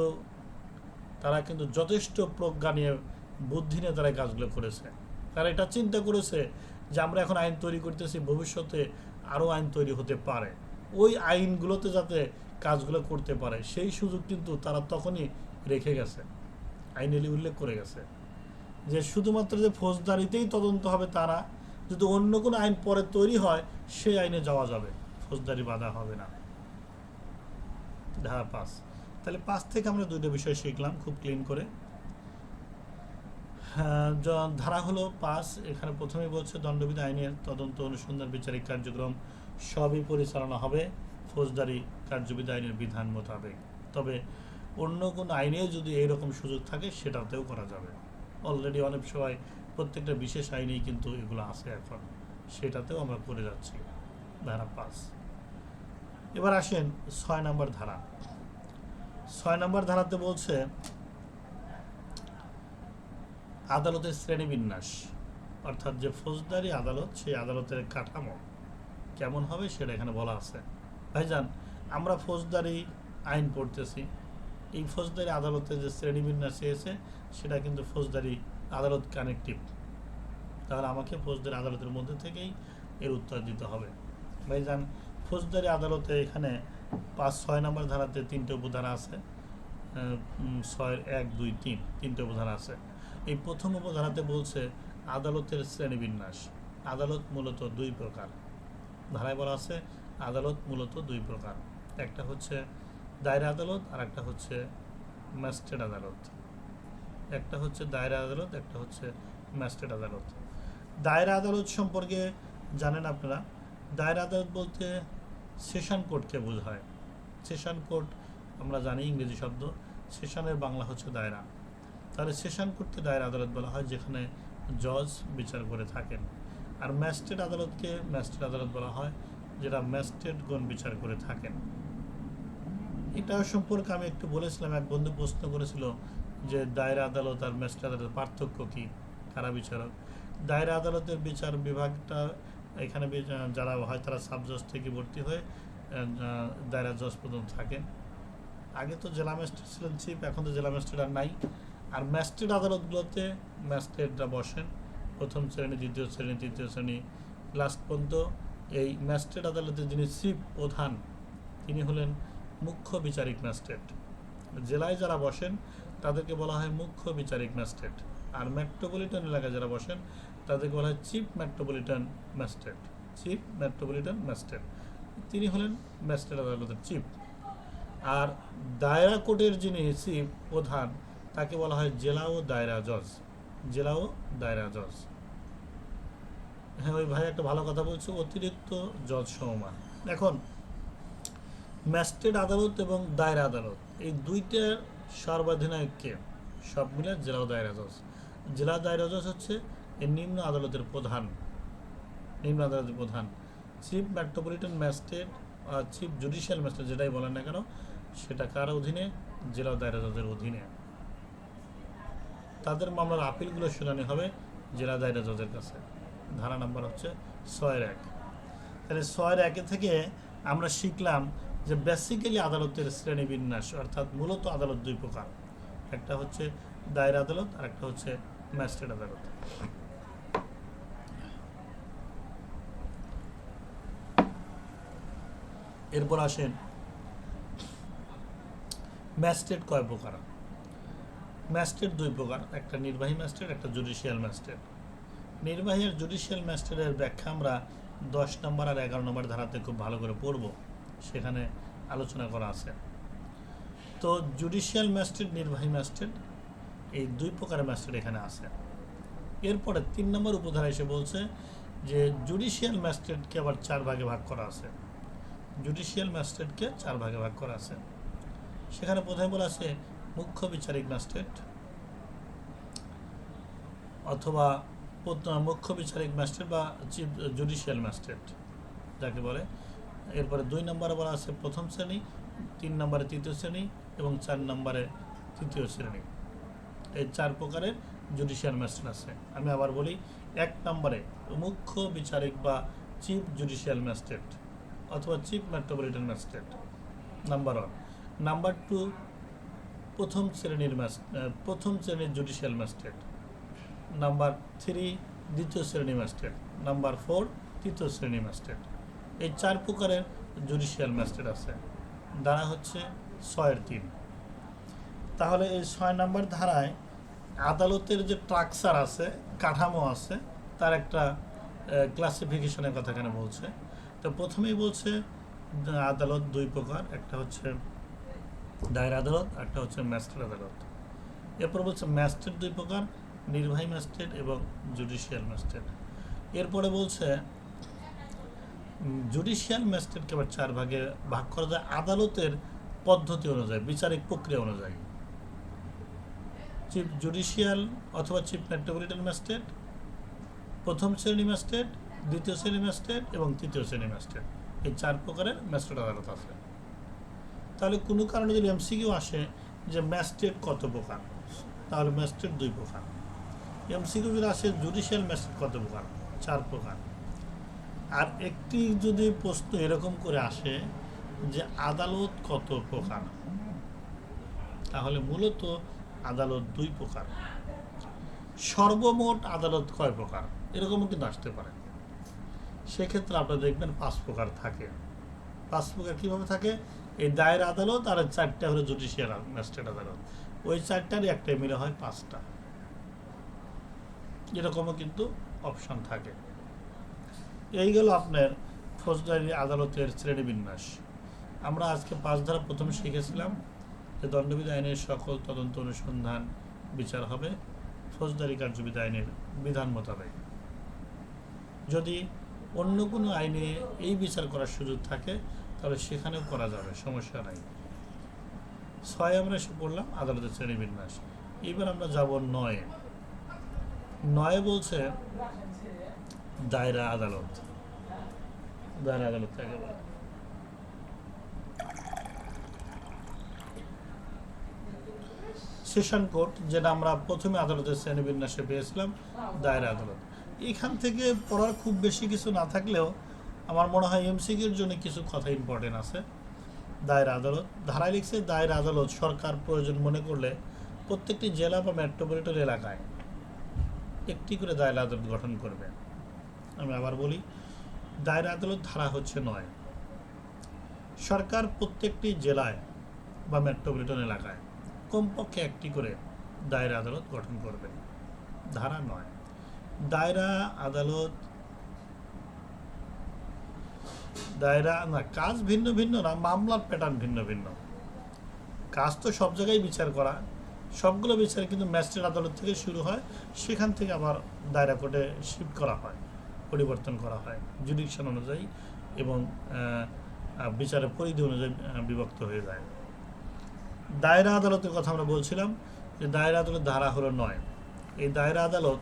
তারা কিন্তু যথেষ্ট প্রজ্ঞা নিয়ে, বুদ্ধি নিয়ে তারা কাজগুলো করেছে। তারা এটা চিন্তা করেছে যে আমরা এখন আইন তৈরি করতেছি, ভবিষ্যতে আরও আইন তৈরি হতে পারে, ওই আইনগুলোতে যাতে কাজগুলো করতে পারে, সেই সুযোগ কিন্তু তারা তখনই রেখে গেছে, আইনে উল্লেখ করে গেছে যে শুধুমাত্র যে ফৌজদারিতেই তদন্ত হবে তারা, যদি অন্য কোনো আইন পরে তৈরি হয়, সেই আইনে যাওয়া যাবে, ফৌজদারি বাধা হবে না। ধারা 5। তাহলে 5 থেকে আমরা 2টা বিষয় শিখলাম খুব ক্লিন করে। ধারা হলো 5, এখানে প্রথমেই বলছে দণ্ডবিধি আইনের তদন্ত অনুসন্ধান বিচারিক কার্যক্রম সবই পরিচালনা হবে ফৌজদারি কার্যবিধি আইনের বিধান মোতাবেক। তবে অন্য কোনো আইনে যদি এইরকম সুযোগ থাকে, সেটাতেও করা যাবে। অলরেডি অনেক সময় প্রত্যেকটা বিশেষ আইনেই কিন্তু এগুলো আছে, এখন সেটাতেও আমরা করে যাচ্ছি। ধারা 5। এবার আসেন 6 নম্বর ধারা। 6 নম্বর ধারাতে বলছে আদালতের শ্রেণীবিন্যাস, অর্থাৎ যে ফৌজদারি আদালত, সেই আদালতের কাঠামো কেমন হবে সেটা এখানে বলা আছে। ভাইজান, আমরা ফৌজদারি আইন পড়তেছি, এই ফৌজদারি আদালতে যে শ্রেণীবিন্যাস এসে, সেটা কিন্তু ফৌজদারি আদালত কানেকটিভ, তাহলে আমাকে ফৌজদারি আদালতের মধ্যে থেকেই এর উত্তর দিতে হবে। ভাইজান, ফৌজদারি আদালতে এখানে 5-6 নম্বর ধারাতে 3টে উপধারা আছে, 6-1-2-3 3টে উপধারা আছে। এই প্রথম উপধারাতে বলছে আদালতের শ্রেণীবিন্যাস। আদালত মূলত দুই প্রকার, ধারায় বলা আছে আদালত মূলত দুই প্রকার, একটা হচ্ছে দায়রা আদালত আর একটা হচ্ছে ম্যাজিস্ট্রেট আদালত। একটা হচ্ছে দায়রা আদালত, একটা হচ্ছে ম্যাজিস্ট্রেট আদালত। দায়রা আদালত সম্পর্কে জানেন আপনারা, দায়রা আদালত বলতে সেশন কোর্টকে বোঝায়। সেশন কোর্ট আমরা জানি ইংরেজি শব্দ, সেশনের বাংলা হচ্ছে দায়রা। তাহলে সেশন কোর্টকে দায়রা আদালত বলা হয়, যেখানে জজ বিচার করে থাকেন। আর ম্যাজিস্ট্রেট আদালতকে ম্যাজিস্ট্রেট আদালত বলা হয়, যেটা ম্যাজিস্ট্রেটগণ বিচার করে থাকেন। এটা সম্পর্কে আমি একটু বলেছিলাম, এক বন্ধু প্রশ্ন করেছিল যে দায়রা আদালত আর ম্যাজিস্ট্রেট আদালতের পার্থক্য কী, কারা বিচারক। দায়রা আদালতের বিচার বিভাগটা এখানে যারা হয় তারা সাব জজ থেকে ভর্তি হয়ে দায়রা জজ পর্যন্ত থাকেন। আগে তো জেলা ম্যাজিস্ট্রেট ছিলেন চিফ, এখন তো জেলা ম্যাজিস্ট্রেট আর নাই। আর ম্যাজিস্ট্রেট আদালতগুলোতে ম্যাজিস্ট্রেটরা বসেন, প্রথম শ্রেণী, দ্বিতীয় শ্রেণী, তৃতীয় শ্রেণী, লাস্ট পর্যন্ত। এই ম্যাজিস্ট্রেট আদালতে যিনি চিফ প্রধান, তিনি হলেন মুখ্য বিচারিক ম্যাজিস্ট্রেট। জেলায় যারা বসেন তাদেরকে বলা হয় মুখ্য বিচারিক ম্যাজিস্ট্রেট। আর মেট্রোপলিটন এলাকায় যারা বসেন তাদেরকে বলা হয় chief metropolitan magistrate. Chief metropolitan magistrate, তিনি হলেন ম্যাজিস্ট্রেট আদালতের চিফ। আর দায়রা কোর্টের যিনি চিফ প্রধান, তাকে বলা হয় জেলা ও দায়রা জজ। জেলা ও দায়রা জজ। হ্যাঁ, ওই ভাই একটা ভালো কথা বলছে, অতিরিক্ত জজ সমমান। এখন ম্যাজিস্ট্রেট আদালত এবং দায়রা আদালত, এই দুইটার সর্বাধিনায়ক কে? সব মিলে জেলা ও দায়রা জজ। জেলা দায়রা জজ হচ্ছে এই নিম্ন আদালতের প্রধান, নিম্ন আদালতের প্রধান। চিফ মেট্রোপলিটন ম্যাজিস্ট্রেট আর চিফ জুডিশিয়াল ম্যাজিস্ট্রেট যেটাই বলেন না কেন, সেটা কার অধীনে? জেলা ও দায়রা জজের অধীনে। তাদের মামলার আপিলগুলো শুনানি হবে জেলা দায়রা জজের কাছে। ধারা নাম্বার হচ্ছে 6-1। তাহলে 6-1 থেকে আমরা শিখলাম যে বেসিক্যালি আদালতের শ্রেণীবিন্যাস, অর্থাৎ মূলত আদালত দুই প্রকার, একটা হচ্ছে দায়রা আদালত আর একটা হচ্ছে ম্যাজিস্ট্রেট আদালত। এরপর আসেন ম্যাজিস্ট্রেট কয় প্রকার। ম্যাজিস্ট্রেট দুই প্রকার, একটা নির্বাহী ম্যাজিস্ট্রেট, একটা জুডিশিয়াল ম্যাজিস্ট্রেট। নির্বাহী আর জুডিশিয়াল ম্যাজিস্ট্রেটের ব্যাখ্যা আমরা 10 নম্বর আর 11 নম্বর ধারাতে খুব ভালো করে পড়ব, সেখানে আলোচনা করা আছে। তো জুডিশিয়াল ম্যাজিস্ট্রেট, নির্বাহী ম্যাজিস্ট্রেট, এই দুই প্রকারের ম্যাজিস্ট্রেট এখানে আছে। এরপরে 3 নম্বর উপধারা এসে বলছে যে জুডিশিয়াল ম্যাজিস্ট্রেটকে আবার 4 ভাগে ভাগ করা আছে। জুডিশিয়াল ম্যাজিস্ট্রেটকে 4 ভাগে ভাগ করা আছে। সেখানে প্রথমে বলা আছে মুখ্য বিচারিক ম্যাজিস্ট্রেট অথবা মুখ্য বিচারিক ম্যাজিস্ট্রেট বা চিফ জুডিশিয়াল ম্যাজিস্ট্রেট যাকে বলে। এরপরে 2 নম্বরে বলা আছে প্রথম শ্রেণী, 3 নম্বরে তৃতীয় শ্রেণী এবং 4 নম্বরে তৃতীয় শ্রেণী। এই 4 প্রকারের জুডিশিয়াল ম্যাজিস্ট্রেট আছে। আমি আবার বলি, 1 নম্বরে মুখ্য বিচারিক বা চিফ জুডিশিয়াল ম্যাজিস্ট্রেট অথবা chief metropolitan magistrate, number 1। Number 2 প্রথম শ্রেণীর জুডিশিয়াল ম্যাজিস্ট্রেট। নাম্বার 3 দ্বিতীয় শ্রেণী ম্যাজিস্ট্রেট। নাম্বার 4 তৃতীয় শ্রেণী ম্যাজিস্ট্রেট। এই 4 প্রকারের জুডিশিয়াল ম্যাজিস্ট্রেট আছে। ধারা হচ্ছে 6-3। তাহলে এই 6 নম্বর ধারায় আদালতের যে স্ট্রাকচার আছে, কাঠামো আছে, তার একটা ক্লাসিফিকেশনের কথা এখানে বলছে। তো প্রথমেই বলছে আদালত দুই প্রকার, একটা হচ্ছে দায়রা আদালত, একটা হচ্ছে ম্যাজিস্ট্রেট আদালত। এরপর বলছে ম্যাজিস্ট্রেট দুই প্রকার, নির্বাহী ম্যাজিস্ট্রেট এবং জুডিশিয়াল ম্যাজিস্ট্রেট। এরপরে বলছে জুডিশিয়াল ম্যাজিস্ট্রেটকে আবার 4 ভাগে ভাগ করা যায় আদালতের পদ্ধতি অনুযায়ী, বিচারিক প্রক্রিয়া অনুযায়ী। চিফ জুডিশিয়াল অথবা চিফ মেট্রোপলিটন ম্যাজিস্ট্রেট, প্রথম শ্রেণী ম্যাজিস্ট্রেট, দ্বিতীয় শ্রেণী ম্যাজিস্ট্রেট এবং তৃতীয় শ্রেণী ম্যাজিস্ট্রেট। এই 4 প্রকারের ম্যাজিস্ট্রেট আদালত আছে। তাহলে কোনো কারণে যদি এমসিকিউ আসে যে ম্যাজিস্ট্রেট কত প্রকার, তাহলে ম্যাজিস্ট্রেট 2 প্রকার। এমসিকিউ যদি আসে জুডিশিয়াল ম্যাজিস্ট্রেট কত প্রকার, 4 প্রকার। আর একটি যদি প্রশ্ন এরকম করে আসে যে আদালত কত প্রকার, তাহলে মূলত আদালত 2 প্রকার। সর্বমোট আদালত কয় প্রকার, এরকমও কিন্তু আসতে পারে। সেক্ষেত্রে আপনারা দেখবেন 5 প্রকার থাকে। 5 প্রকার কীভাবে থাকে? এই দায়ের আদালত আর 4টা হলো জুডিশিয়াল ম্যাজিস্ট্রেট আদালত, ওই 4টারই একটাই মিলে হয় 5টা। এরকমও কিন্তু অপশন থাকে। এই গেল আপনার ফৌজদারি আদালতের শ্রেণীবিন্যাস। আমরা আজকে 5 ধারা প্রথমে শিখেছিলাম যে দণ্ডবিধি আইনের সকল তদন্ত অনুসন্ধান বিচার হবে ফৌজদারি কার্যবিধি আইনের বিধান মোতাবেক। যদি অন্য কোনো আইনে এই বিচার করার সুযোগ থাকে তাহলে সেখানেও করা যাবে, সমস্যা নাই। 6 আমরা এসে পড়লাম আদালতের শ্রেণীবিন্যাস। এবার আমরা যাব 9-এ। 9 বলছে দায়রা আদালত। দায়রা আদালত কাকে বলে? সেশন কোর্ট, যেটা আমরা প্রথমে আদালতের শ্রেণীবিন্যাসে পেয়েছিলাম, দায়রা আদালত। এখান থেকে পড়ার খুব বেশি কিছু না থাকলেও আমার মনে হয় এমসিকিউর জন্য কিছু কথা ইম্পর্টেন্ট আছে। দায়রা আদালত ধারায় লিখছে, দায়রা আদালত সরকার প্রয়োজন মনে করলে প্রত্যেকটি জেলা বা মেট্রোপলিটন এলাকায় একটি করে দায়রা আদালত গঠন করবে। আমি আবার বলি, দায়রা আদালত ধারা হচ্ছে 9। সরকার প্রত্যেকটি জেলায় বা মেট্রোপলিটন এলাকায় কমপক্ষে একটি করে দায়রা আদালত গঠন করবে। ধারা 9। দায়রা আদালত দায়রা না, কাজ ভিন্ন ভিন্ন না, মামলার প্যাটার্ন ভিন্ন ভিন্ন। কাজ তো সব জায়গায় বিচার করা, সবগুলো বিচার কিন্তু ম্যাজিস্ট্রেট আদালত থেকে শুরু হয়, সেখান থেকে আবার দায়রা কোর্টে শিফট করা হয়, পরিবর্তন করা হয় জুডিকশন অনুযায়ী এবং বিচারের পরিধি অনুযায়ী বিভক্ত হয়ে যায়। দায়রা আদালতের কথা আমরা বলছিলাম যে দায়রা আদালত ধারা হলো 9। এই দায়রা আদালত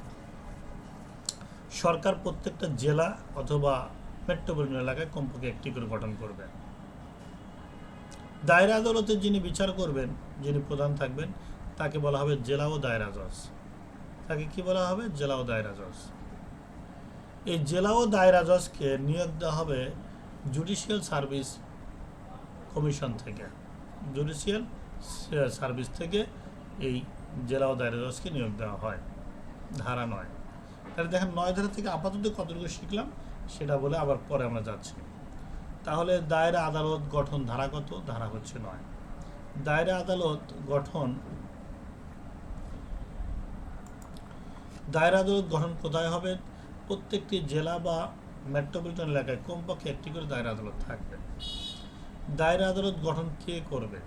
সরকার প্রত্যেকটা জেলা অথবা মেট্রোপলিটন এলাকায় কমপক্ষে একটি করে গঠন করবে। দায়রা আদালতে যিনি বিচার করবেন, যিনি প্রধান থাকবেন, তাকে বলা হবে জেলা ও দায়রা জজ। তাকে কি বলা হবে? জেলা ও দায়রা জজ। এই জেলা ও দায়রা জজকে নিয়োগ দেওয়া হবে জুডিশিয়াল সার্ভিস কমিশন থেকে। জুডিশিয়াল সার্ভিস থেকে এই জেলা ও দায়রা জজকে নিয়োগ দেওয়া হয়। ধারা 9। তাহলে দেখেন 9 ধারা থেকে আপাতত কতটুকু শিখলাম সেটা বলে আবার পরে আমরা যাচ্ছি। তাহলে দায়রা আদালত গঠন ধারা কত? ধারা হচ্ছে 9। দায়রা আদালত গঠন, দায়রা আদালত গঠন কোথায় হবে? প্রত্যেকটি জেলা বা মেট্রোপলিটন এলাকায় কমপক্ষে একটি করে দায়রা আদালত থাকবে। দায়রা আদালত গঠন কে করবে?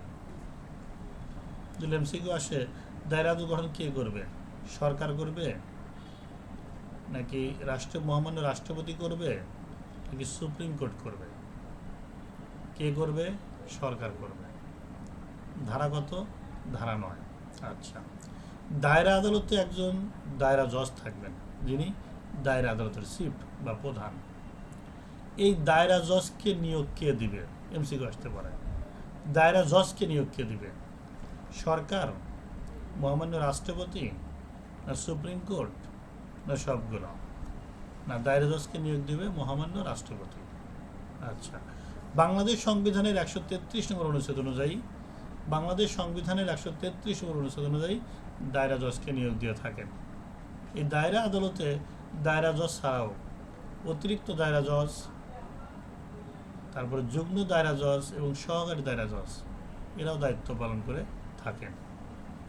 যদি এমসিকিউ আসে, দায়রা আদালত গঠন কে করবে? সরকার করবে, নাকি মহামান্য রাষ্ট্রপতি করবে, নাকি সুপ্রিম কোর্ট করবে? কে করবে? সরকার করবে। ধারা কত? ধারা 9। আচ্ছা, দায়রা আদালতে একজন দায়রা জজ থাকবেন, যিনি দায়রা আদালতের চিফ বা প্রধান। এই দায়রা জজকে নিয়োগ কে দিবে? এমসিকিউ আসতে পারে। দায়রা জজকে নিয়োগ কে দিবে? সরকার, মহামান্য রাষ্ট্রপতি, না সুপ্রিম কোর্ট, না সবগুলো? না, দায়রা জজকে নিয়োগ দিবে মহামান্য রাষ্ট্রপতি। আচ্ছা, বাংলাদেশ সংবিধানের 133 নম্বর অনুচ্ছেদ অনুযায়ী, বাংলাদেশ সংবিধানের 133 নম্বর অনুচ্ছেদ অনুযায়ী দায়রা জজকে নিয়োগ দিয়ে থাকেন। এই দায়রা আদালতে দায়রা জজ ছাড়াও অতিরিক্ত দায়রা জজ, তারপরে যুগ্ম দায়রা জজ এবং সহকারী দায়রা জজ, এরাও দায়িত্ব পালন করে থাকেন।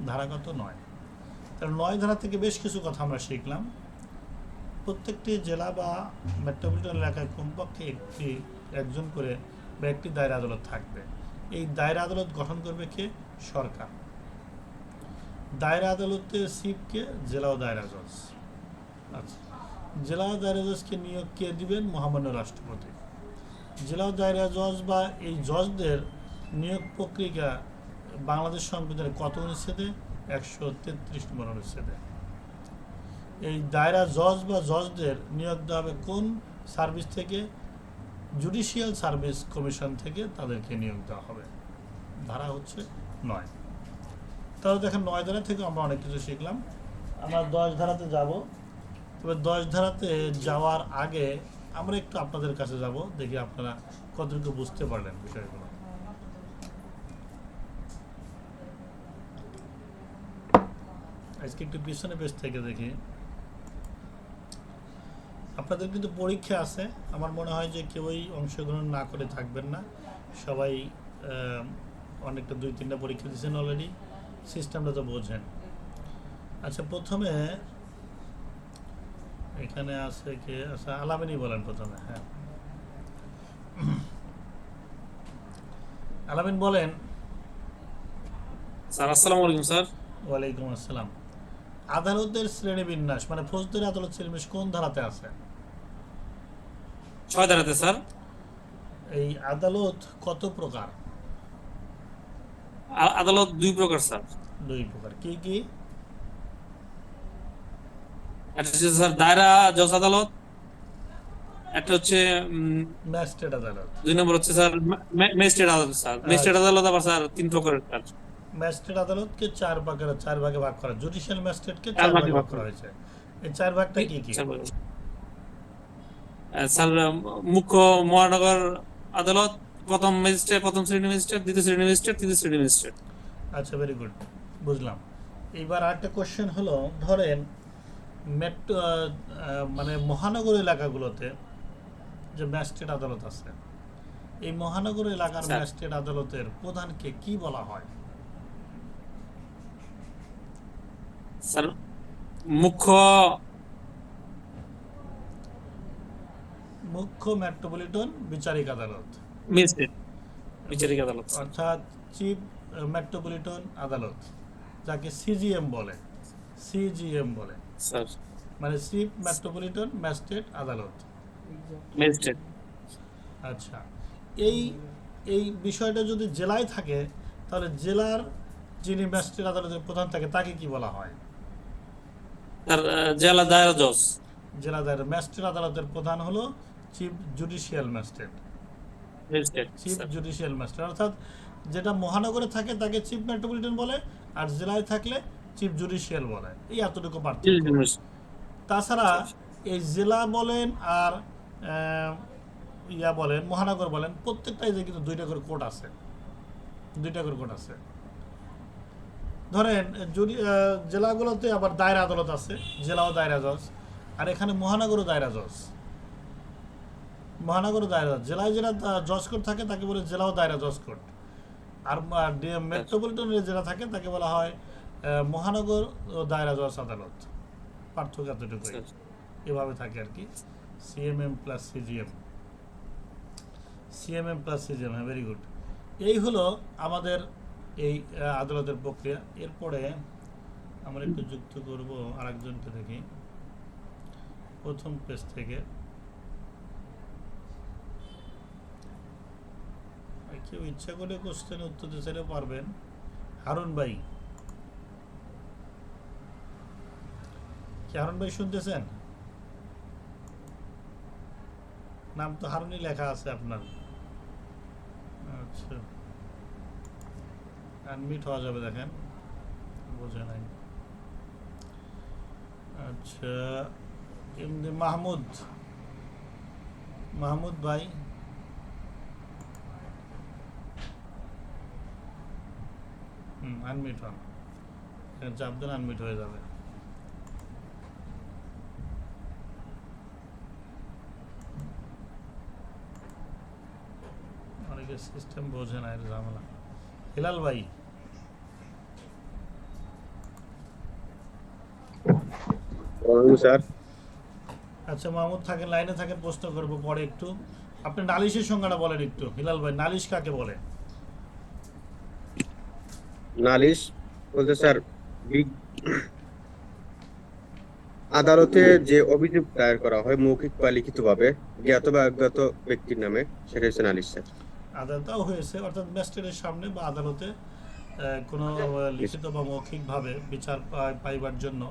ধারা কত? 9। তাহলে 9 ধারা থেকে বেশ কিছু কথা আমরা শিখলাম। প্রত্যেকটি জেলা বা মেট্রোপলিটন এলাকায় কমপক্ষে একজন করে বা একটি দায়রা আদালত থাকবে। এই দায়রা আদালত গঠন করবে কে? সরকার। দায়রা আদালতের চিফকে জেলা ও দায়রা জজ। আচ্ছা, জেলা ও দায়রা জজকে নিয়োগ কে দিবেন? মহামান্য রাষ্ট্রপতি। জেলা ও দায়রা জজ বা এই জজদের নিয়োগ প্রক্রিয়া বাংলাদেশ সংবিধানের কত অনুচ্ছেদে? 133 নম্বর অনুচ্ছেদে। এই দায়রা জজ বা জজদের নিয়োগ দেওয়া হবে কোন সার্ভিস থেকে? জুডিশিয়াল সার্ভিস কমিশন থেকে তাদেরকে নিয়োগ দেওয়া হবে। ধারা হচ্ছে 9। তাহলে দেখেন 9 ধারা থেকে আমরা অনেক কিছু শিখলাম। আমরা 10 ধারাতে যাব। তবে 10 ধারাতে যাওয়ার আগে আমরা একটু আপনাদের কাছে যাব, দেখি আপনারা কতটুকু বুঝতে পারলেন বিষয়গুলো। আজকে একটু পিছনে পেজ থেকে দেখি। আপনাদের কিন্তু পরীক্ষা আছে, আমার মনে হয় যে কেউই অংশগ্রহণ না করে থাকবেন না, সবাই অনেকটা 2-3টা পরীক্ষা দিয়েছেন অলরেডি, সিস্টেমটা তো বোঝেন। আচ্ছা, প্রথমে এখানে আছে কে? আচ্ছা, আলামিনী বলেন প্রথমে। হ্যাঁ, আলামিন বলেন। স্যার আসসালামু আলাইকুম স্যার। ওয়ালাইকুম আসসালাম। আদালতের শ্রেণীবিন্যাস মানে ফৌজদারি আদালত শ্রেণীবিন্যাস কোন ধারাতে আছে? 6 ধারাতে স্যার। এই আদালত কত প্রকার? আদালত 2 প্রকার স্যার। 2 প্রকার। কি কি? একটা হচ্ছে স্যার দায়রা জজ আদালত, একটা হচ্ছে ম্যাজিস্ট্রেট আদালত। 2 নম্বর হচ্ছে স্যার ম্যাজিস্ট্রেট আদালত স্যার। ম্যাজিস্ট্রেট আদালত আবার স্যার 3 প্রকারের স্যার। ম্যাজিস্ট্রেট আদালতকে 4 ভাগে ভাগ করা, জুডিশিয়াল ম্যাজিস্ট্রেটকে 4 4 ভাগে ভাগে ভাগ ভাগ করা করা। হয়েছে। এই 4 ভাগটা কি কি? স্যার মুখ্য মহানগর আদালত, প্রথম ম্যাজিস্ট্রেট, প্রথম শ্রেণী ম্যাজিস্ট্রেট, দ্বিতীয় শ্রেণী ম্যাজিস্ট্রেট, তৃতীয় শ্রেণী ম্যাজিস্ট্রেট। আচ্ছা, ভেরি গুড, বুঝলাম। এইবার আরেকটা কোশ্চেন হলো, ধরেন মেট্রো মানে মহানগর এলাকাগুলোতে যে ম্যাজিস্ট্রেট আদালত আছে, এই মহানগর এলাকার স্যার। ম্যাজিস্ট্রেট আদালতের প্রধানকে কি বলা হয়? স্যার মুখ্য মুখ্য মেট্রোপলিটন বিচারিক আদালত, ম্যাজিস্ট্রেট, বিচারিক আদালত স্যার। অর্থাৎ চিফ মেট্রোপলিটন আদালত, যাকে সিজিএম বলে। সিজিএম বলে স্যার মানে চিফ মেট্রোপলিটন ম্যাজিস্ট্রেট আদালত। ম্যাজিস্ট্রেট। আচ্ছা, এই এই বিষয়টা যদি জেলায় থাকে, তাহলে জেলার যিনি ম্যাজিস্ট্রেট আদালতের প্রধান থাকে তাকে কি বলা হয়? স্যার জেলা দায়রা জজ। জেলা দায়রা ম্যাজিস্ট্রেট আদালতের প্রধান হলো chief judicial magistrate. Magistrate chief sir. Judicial magistrate, অর্থাৎ যেটা মহানগরে থাকে তাকে চিফ মেট্রোপলিটন বলে, আর জেলায় থাকলে চিফ জুডিশিয়াল বলে। এই এতটুকু পার্থক্য। তাছাড়া এই জেলা বলেন আর ইয়া বলেন, মহানগর বলেন, প্রত্যেকটাই যে কিন্তু 2টা করে কোর্ট আছে। 2টা করে কোর্ট আছে। ধরেন জেলাগুলোতে আবার দায়রা আদালত আছে, জেলাও দায়রা জজ, আর এখানে মহানগরও দায়রা জজ। মহানগর দায়রা, জেলায় যেটা জজ কোর্ট থাকে তাকে বলে জেলাও দায়রা জজ কোর্ট, আর মেট্রোপলিটনের যেটা থাকে তাকে বলা হয় মহানগর ও দায়রা জজ আদালত। পার্থক্য এতটুকুই, এভাবে থাকে আর কি। CMM plus CGM, CMM plus CGM. হ্যাঁ, ভেরি গুড। এই হলো আমাদের এই আদালতের প্রক্রিয়া। এরপরে আমরা একটু যুক্ত করব আরেকজনকে, দেখি প্রথম পেজ থেকে। কেউ ইচ্ছা করে কোশ্চেন উত্তর দিতে চাইলে পারবেন। হারুন ভাই, কি হারুন ভাই শুনতেছেন? নাম তো হারুনই লেখা আছে আপনার। আচ্ছা, আনমিট হওয়া যাবে, দেখেন বোঝে নাই। আচ্ছা, এমনি মাহমুদ, মাহমুদ ভাই, আনমিট হন, চাপ দেন আনমিট হয়ে যাবে। অনেকে সিস্টেম বোঝে না, এর ঝামেলা। হিলাল ভাই, স্যার। আচ্ছা মাহমুদ থাকেন, লাইনে থাকেন, প্রশ্ন করবো পরে একটু। আপনি নালিশের সংজ্ঞাটা বলেন একটু হিলাল ভাই, নালিশ কাকে বলে? নালিশ বলতে স্যার আদালতে যে অভিযোগ দায়ের করা হয় মৌখিক বা লিখিতভাবে জ্ঞাত বা অজ্ঞাত ব্যক্তির নামে, সেটা হচ্ছে নালিশ স্যার। আদালতেও হয়েছে, অর্থাৎ ম্যাজিস্ট্রেটের সামনে বা আদালতে কোনো লিখিত বা মৌখিকভাবে বিচার পাইবার জন্য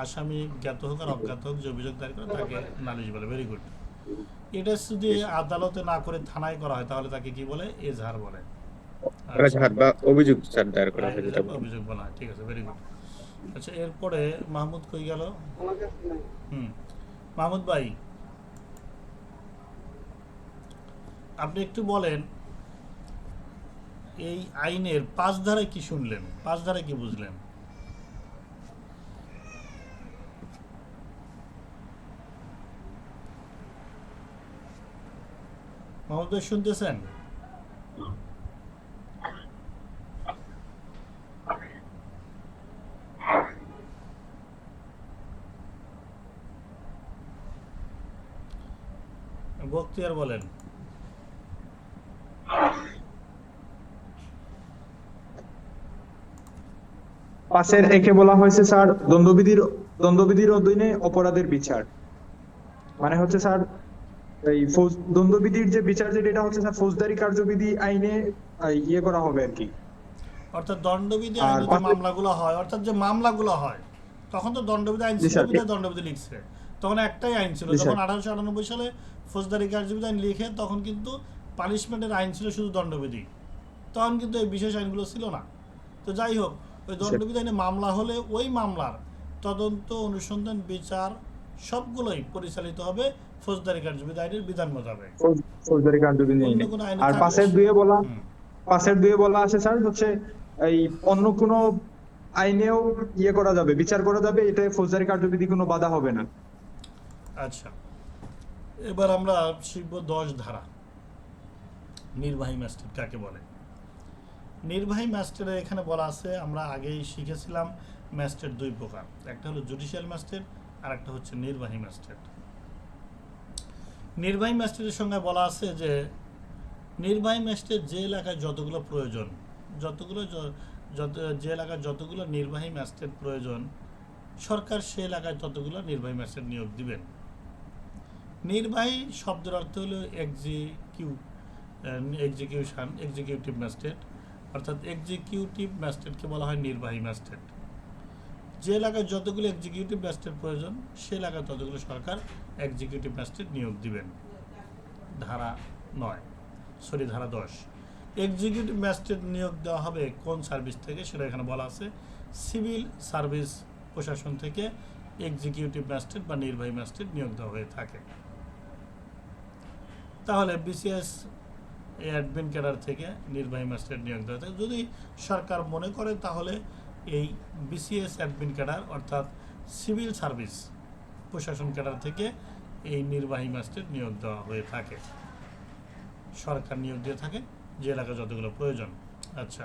আসামি জ্ঞাত হোক আর অজ্ঞাত হোক যে অভিযোগ দায়ের করে তাকে নালিশ বলে। Very good. এটা যদি আদালতে না করে থানায় করা হয় তাহলে তাকে কি বলে? এজাহার বলে। এজাহার বা অভিযোগ স্যার দায়ের করা হয় যেটা অভিযোগ বলা হয়। ঠিক আছে, ভেরি গুড। আচ্ছা, এরপরে মাহমুদ কই গেল? মাহমুদ ভাই, আপনি একটু বলেন এই আইনের 5 ধারায় কি শুনলেন, 5 ধারায় কি বুঝলেন? মোহাম্মদ ভাই শুনতেছেন? বখতিয়ার বলেন। পাশের একে বলা হয়েছে স্যার দ্বন্দ্ববিধির অধীনে অপরাধের বিচার, মানে হচ্ছে স্যার এই দ্বন্দ্ববিধির যে বিচার যেটা এটা হচ্ছে স্যার ফৌজদারি কার্যবিধি আইনে ইয়ে করা হবে আর কি। অর্থাৎ দণ্ডবিধি আর আইনে যে পাশে- মামলাগুলো হয়, অর্থাৎ যে মামলাগুলো হয়, তখন তো দণ্ডবিধি আইন জি ছিল স্যার। বিধায় দণ্ডবিধি লিখছে। তখন একটাই আইন ছিল। জি যখন স্যার। 1898 সালে ফৌজদারি কার্যবিধি আইন লিখে, তখন কিন্তু পানিশমেন্টের আইন ছিল শুধু দণ্ডবিধি। তখন কিন্তু এই বিশেষ আইনগুলো ছিল না। তো যাই হোক, ওই দণ্ডবিধি আইনে মামলা হলে ওই মামলার তদন্ত, অনুসন্ধান, বিচার সবগুলোই পরিচালিত হবে ফৌজদারি কার্যবিধি আইনের বিধান মোতাবেক। ফৌজদারি কার্যবিধি অন্য আইনে। কোনো আইনে আর থাকলে হুম, পাশের দুয়ে বলা আছে স্যার হচ্ছে এই অন্য কোনো আইনেও ইয়ে করা যাবে, বিচার করা যাবে, এটা ফৌজদারি কার্যবিধি কোনো বাধা হবে না। আচ্ছা, এবার আমরা শিখব 10 ধারা। নির্বাহী ম্যাজিস্ট্রেট কাকে বলে? নির্বাহী ম্যাজিস্ট্রেটের এখানে বলা আছে, আমরা আগেই শিখেছিলাম ম্যাজিস্ট্রেট 2 প্রকার, একটা হলো জুডিশিয়াল ম্যাজিস্ট্রেট আর একটা হচ্ছে নির্বাহী ম্যাজিস্ট্রেট। নির্বাহী ম্যাজিস্ট্রেটের সঙ্গে বলা আছে যে নির্বাহী ম্যাজিস্ট্রেট যে এলাকায় যতগুলো প্রয়োজন, যে এলাকায় যতগুলো নির্বাহী ম্যাজিস্ট্রেট প্রয়োজন, সরকার সে এলাকায় ততগুলো নির্বাহী ম্যাজিস্ট্রেট নিয়োগ দিবেন। নির্বাহী শব্দের অর্থ হলো এক্সিকিউটিভ ম্যাজিস্ট্রেট, অর্থাৎ এক্সিকিউটিভ ম্যাজিস্ট্রেটকে বলা হয় নির্বাহী ম্যাজিস্ট্রেট। যে এলাকায় যতগুলো এক্সিকিউটিভ ম্যাজিস্ট্রেট প্রয়োজন, সে এলাকায় ততগুলো সরকার এক্সিকিউটিভ ম্যাজিস্ট্রেট নিয়োগ দিবেন। ধারা 10। এক্সিকিউটিভ ম্যাজিস্ট্রেট নিয়োগ দেওয়া হবে কোন সার্ভিস থেকে, সেটা এখানে বলা আছে। সিভিল সার্ভিস প্রশাসন থেকে এক্সিকিউটিভ ম্যাজিস্ট্রেট বা নির্বাহী ম্যাজিস্ট্রেট নিয়োগ দেওয়া হয়ে থাকে। তাহলে বিসিএস অ্যাডমিন ক্যাডার থেকে নির্বাহী ম্যাজিস্ট্রেট নিয়োগ দেওয়া থাকে। যদি সরকার মনে করে তাহলে এই বিসিএস অ্যাডমিন ক্যাডার অর্থাৎ সিভিল সার্ভিস প্রশাসন ক্যাডার থেকে এই নির্বাহী ম্যাজিস্ট্রেট নিয়োগ দেওয়া হয়ে থাকে। সরকার নিয়োগ দিয়ে থাকে যে এলাকায় যতগুলো প্রয়োজন। আচ্ছা,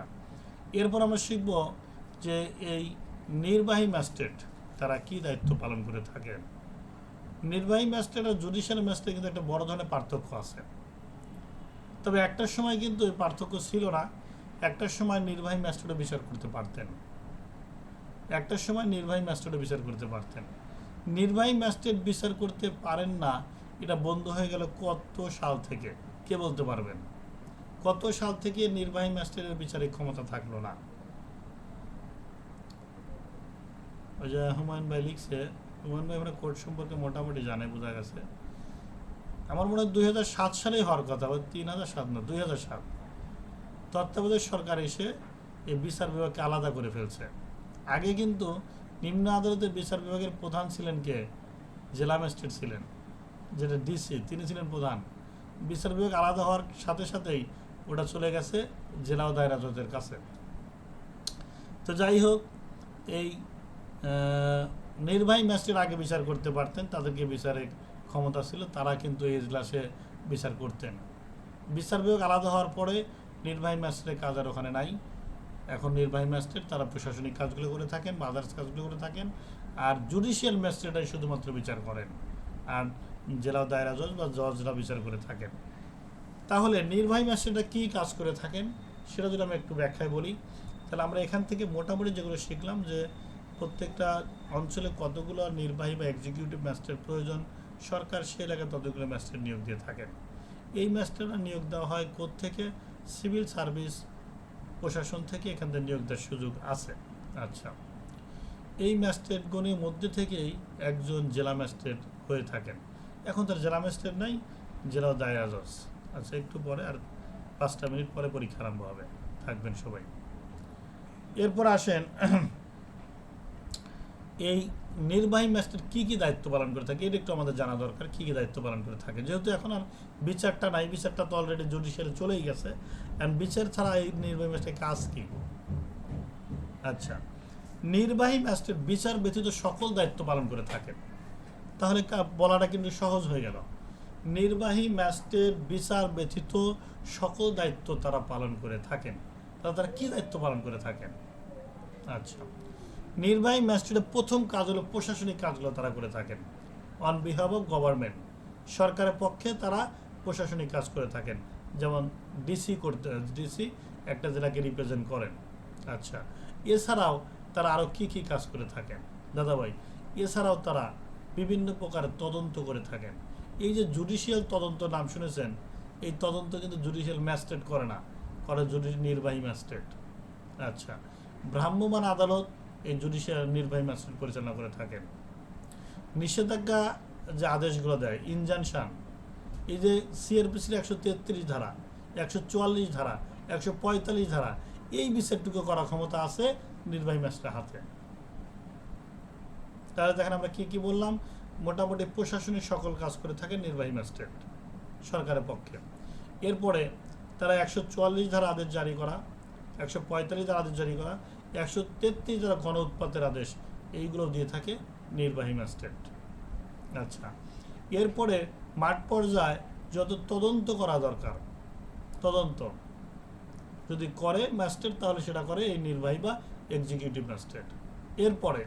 এরপর আমরা শিখব যে এই নির্বাহী ম্যাজিস্ট্রেট তারা কি দায়িত্ব পালন করে থাকেন। নির্বাহী ম্যাজিস্ট্রেট আর জুডিশিয়াল ম্যাজিস্ট্রেট কিন্তু একটা বড় ধরনের পার্থক্য আছে। তবে একটার সময় কিন্তু এই পার্থক্য ছিল না। একটার সময় নির্বাহী ম্যাজিস্ট্রেটও বিচার করতে পারতেন। নির্বাহী ম্যাজিস্ট্রেট বিচার করতে পারেন না, এটা বন্ধ হয়ে গেল কত সাল থেকে? কে বলতে পারবেন কত সাল থেকে নির্বাহী ম্যাজিস্ট্রেটের বিচারিক ক্ষমতা থাকলো না? ওই যে হুমায়ুন ভাই লিখছে, হুমায়ুন ভাই মানে কোর্ট সম্পর্কে মোটামুটি জানে, বোঝা গেছে। আমার মনে হয় 2007 সালেই হওয়ার কথা, 3007 না 2007। তত্ত্বাবধায়ক সরকার এসে এই বিচার বিভাগকে আলাদা করে ফেলছে। আগে কিন্তু নিম্ন আদালতের বিচার বিভাগের প্রধান ছিলেন কে? জেলা ম্যাজিস্ট্রেট ছিলেন, যেটা ডিসি, তিনি ছিলেন প্রধান। বিচার বিভাগ আলাদা হওয়ার সাথে সাথেই ওটা চলে গেছে জেলা ও দায়রা জজের কাছে। তো যাই হোক, এই নির্বাহী ম্যাজিস্ট্রেট আগে বিচার করতে পারতেন, তাদেরকে বিচারের ক্ষমতা ছিল, তারা কিন্তু এই এজলাসে বিচার করতেন। বিচার বিভাগ আলাদা হওয়ার পরে নির্বাহী ম্যাজিস্ট্রেটের কাজ আর ওখানে নাই। এখন নির্বাহী ম্যাজিস্ট্রেট তারা প্রশাসনিক কাজগুলো করে থাকেন বা আদার্স কাজগুলো করে থাকেন, আর জুডিশিয়াল ম্যাজিস্ট্রেটরাই শুধুমাত্র বিচার করেন, আর জেলা দায়রা জজ বা জজরা বিচার করে থাকেন। তাহলে নির্বাহী ম্যাজিস্ট্রেটরা কী কাজ করে থাকেন সেটা যদি আমি একটু ব্যাখ্যায় বলি, তাহলে আমরা এখান থেকে মোটামুটি যেগুলো শিখলাম যে প্রত্যেকটা অঞ্চলে কতগুলো নির্বাহী বা এক্সিকিউটিভ ম্যাজিস্ট্রেট প্রয়োজন, সরকার সে এলাকায় ততগুলো ম্যাজিস্ট্রেট নিয়োগ দিয়ে থাকেন। এই ম্যাজিস্ট্রেটরা নিয়োগ দেওয়া হয় কোত্থেকে? সিভিল সার্ভিস প্রশাসন থেকে এখান থেকে নিয়োগ দেওয়ার সুযোগ আছে। আচ্ছা, এই ম্যাজিস্ট্রেটগণের মধ্যে থেকেই একজন জেলা ম্যাজিস্ট্রেট হয়ে থাকেন। এখন তার জেলা ম্যাজিস্ট্রেট নাই, জেলা দায়রা জজ। আচ্ছা, একটু পরে আর 5টা মিনিট পরে পরীক্ষা আরম্ভ হবে, থাকবেন সবাই। এরপর আসেন এই নির্বাহী ম্যাজিস্ট্রেট কী কী দায়িত্ব পালন করে থাকে, এটা একটু আমাদের জানা দরকার। কী কী দায়িত্ব পালন করে থাকে, যেহেতু এখন আর বিচারটা নাই, বিচারটা তো অলরেডি জুডিশিয়ালে চলেই গেছে। অ্যান্ড বিচার ছাড়া এই নির্বাহী ম্যাজিস্ট্রেটের কাজ কী? আচ্ছা, নির্বাহী ম্যাজিস্ট্রেট বিচার ব্যতীত সকল দায়িত্ব পালন করে থাকেন। তাহলে বলাটা কিন্তু সহজ হয়ে গেল। নির্বাহী ম্যাজিস্ট্রেট বিচার ব্যতীত সকল দায়িত্ব তারা পালন করে থাকেন। তারা কি দায়িত্ব পালন করে থাকেন? আচ্ছা, নির্বাহী ম্যাজিস্ট্রেটের প্রথম কাজ হলো প্রশাসনিক কাজগুলো তারা করে থাকেন অন বিহাফ অফ গভর্নমেন্ট। সরকারের পক্ষে তারা প্রশাসনিক কাজ করে থাকেন, যেমন ডিসি একটা জেলাকে রিপ্রেজেন্ট করেন। আচ্ছা, এছাড়াও তারা আরও কি কি কাজ করে থাকেন দাদাভাই? এছাড়াও তারা বিভিন্ন প্রকার তদন্ত করে থাকেন। এই যে জুডিশিয়াল তদন্ত নাম শুনেছেন, এই তদন্ত কিন্তু জুডিশিয়াল ম্যাজিস্ট্রেট করে না, করে নির্বাহী ম্যাজিস্ট্রেট। আচ্ছা, ভ্রাম্যমাণ আদালত এই জুডিশিয়াল নির্বাহী ম্যাজিস্ট্রেট পরিচালনা করে থাকেন। নিষেধাজ্ঞা যে আদেশগুলো দেয়, ইনজাংশন, এই যে সিআরপিসির 133 ধারা, 144 ধারা, 145 ধারা, এই বিচারটুকু করার ক্ষমতা আছে নির্বাহী ম্যাজিস্ট্রেটের হাতে। তাহলে দেখেন আমরা কি কি বললাম, মোটামুটি প্রশাসনিক সকল কাজ করে থাকে নির্বাহী ম্যাজিস্ট্রেট সরকারের পক্ষে। এরপরে তারা 144 ধারা আদেশ জারি করা, 145 ধারা আদেশ জারি করা, 133 ধারা গণ উৎপাতের আদেশ, এইগুলো দিয়ে থাকে নির্বাহী ম্যাজিস্ট্রেট। আচ্ছা, এরপরে মাঠ পর্যায়ে যত তদন্ত করা দরকার, তদন্ত যদি করে ম্যাজিস্ট্রেট, তাহলে সেটা করে এই নির্বাহী বা এক্সিকিউটিভ ম্যাজিস্ট্রেট। এরপরে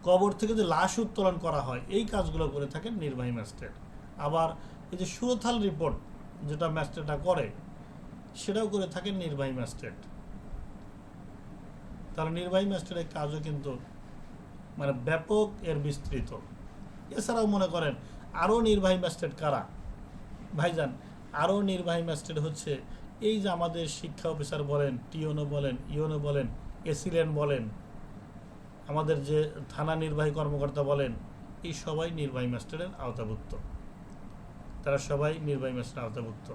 কবর থেকে যে লাশ উত্তোলন করা হয়, এই কাজগুলো করে থাকেন নির্বাহী ম্যাজিস্ট্রেট। আবার এই যে সুরথাল রিপোর্ট যেটা ম্যাজিস্ট্রেটরা করে, সেটাও করে থাকেন নির্বাহী ম্যাজিস্ট্রেট। তাহলে নির্বাহী ম্যাজিস্ট্রেটের কাজও কিন্তু মানে ব্যাপক, এর বিস্তৃত। এছাড়াও মনে করেন আরও নির্বাহী ম্যাজিস্ট্রেট কারা ভাইজান? আরও নির্বাহী ম্যাজিস্ট্রেট হচ্ছে এই যে আমাদের শিক্ষা অফিসার বলেন, টিওনো বলেন, ইওনো বলেন, এসিলেন বলেন, আমাদের যে থানা নির্বাহী কর্মকর্তা বলেন, এই সবাই নির্বাহী ম্যাজিস্ট্রেটের আওতাভুক্ত। তারা সবাই নির্বাহী ম্যাজিস্ট্রেটের আওতাভুক্ত।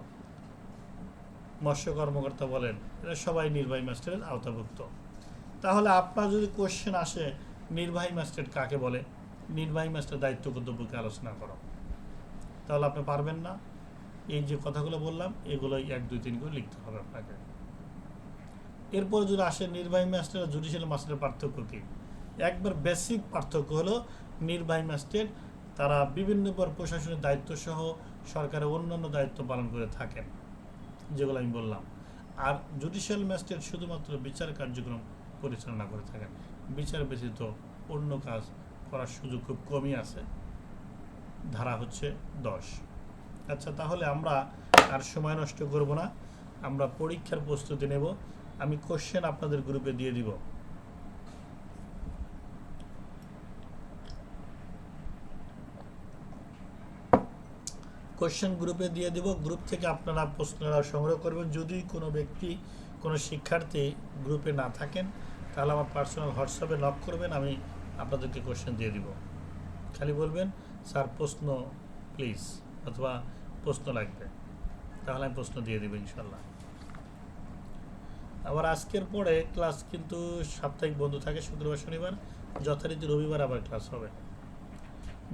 মৎস্য কর্মকর্তা বলেন, এরা সবাই নির্বাহী ম্যাজিস্ট্রেটের আওতাভুক্ত। তাহলে আপনার যদি কোশ্চেন আসে নির্বাহী ম্যাজিস্ট্রেট কাকে বলে, নির্বাহী ম্যাজিস্ট্রেট দায়িত্ব কর্তব্যকে আলোচনা করো, তাহলে আপনি পারবেন না। এই যে কথাগুলো বললাম, এগুলোই 1, 2, 3 করে লিখতে হবে আপনাকে। এরপরে যদি আসে নির্বাহী ম্যাজিস্ট্রেট আর জুডিশিয়াল ম্যাজিস্ট্রেটের পার্থক্য কী? একবার বেসিক পার্থক্য হলো নির্বাহী ম্যাজিস্ট্রেট তারা বিভিন্ন প্রশাসনিক দায়িত্ব সহ সরকারের অন্যান্য দায়িত্ব পালন করে থাকেন, যেগুলো আমি বললাম। আর জুডিশিয়াল ম্যাজিস্ট্রেট শুধুমাত্র বিচার কার্যক্রম পরিচালনা করে থাকেন, বিচার ব্যতীত অন্য কাজ করার সুযোগ খুব কমই আছে। ধারা হচ্ছে 10। আচ্ছা, তাহলে আমরা আর সময় নষ্ট করব না, আমরা পরীক্ষার প্রস্তুতি নেব। আমি কোশ্চেন আপনাদের গ্রুপে দিয়ে দিব। কোশ্চেন গ্রুপে দিয়ে দিব, গ্রুপ থেকে আপনারা প্রশ্নটা সংগ্রহ করবেন। যদি কোনো ব্যক্তি, কোনো শিক্ষার্থী গ্রুপে না থাকেন, তাহলে আমার পার্সোনাল হোয়াটসঅ্যাপে নক করবেন, আমি আপনাদেরকে কোশ্চেন দিয়ে দিব। খালি বলবেন স্যার প্রশ্ন প্লিজ, অথবা প্রশ্ন লাগবে, তাহলে আমি প্রশ্ন দিয়ে দেবো ইনশাল্লাহ। আবার আজকের পরে ক্লাস কিন্তু সাপ্তাহিক বন্ধ থাকে, শুক্রবার শনিবার, যথারীতি রবিবার আবার ক্লাস হবে।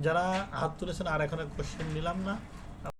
যারা হাত তুলেছেন আর এখন কোশ্চেন নিলাম না,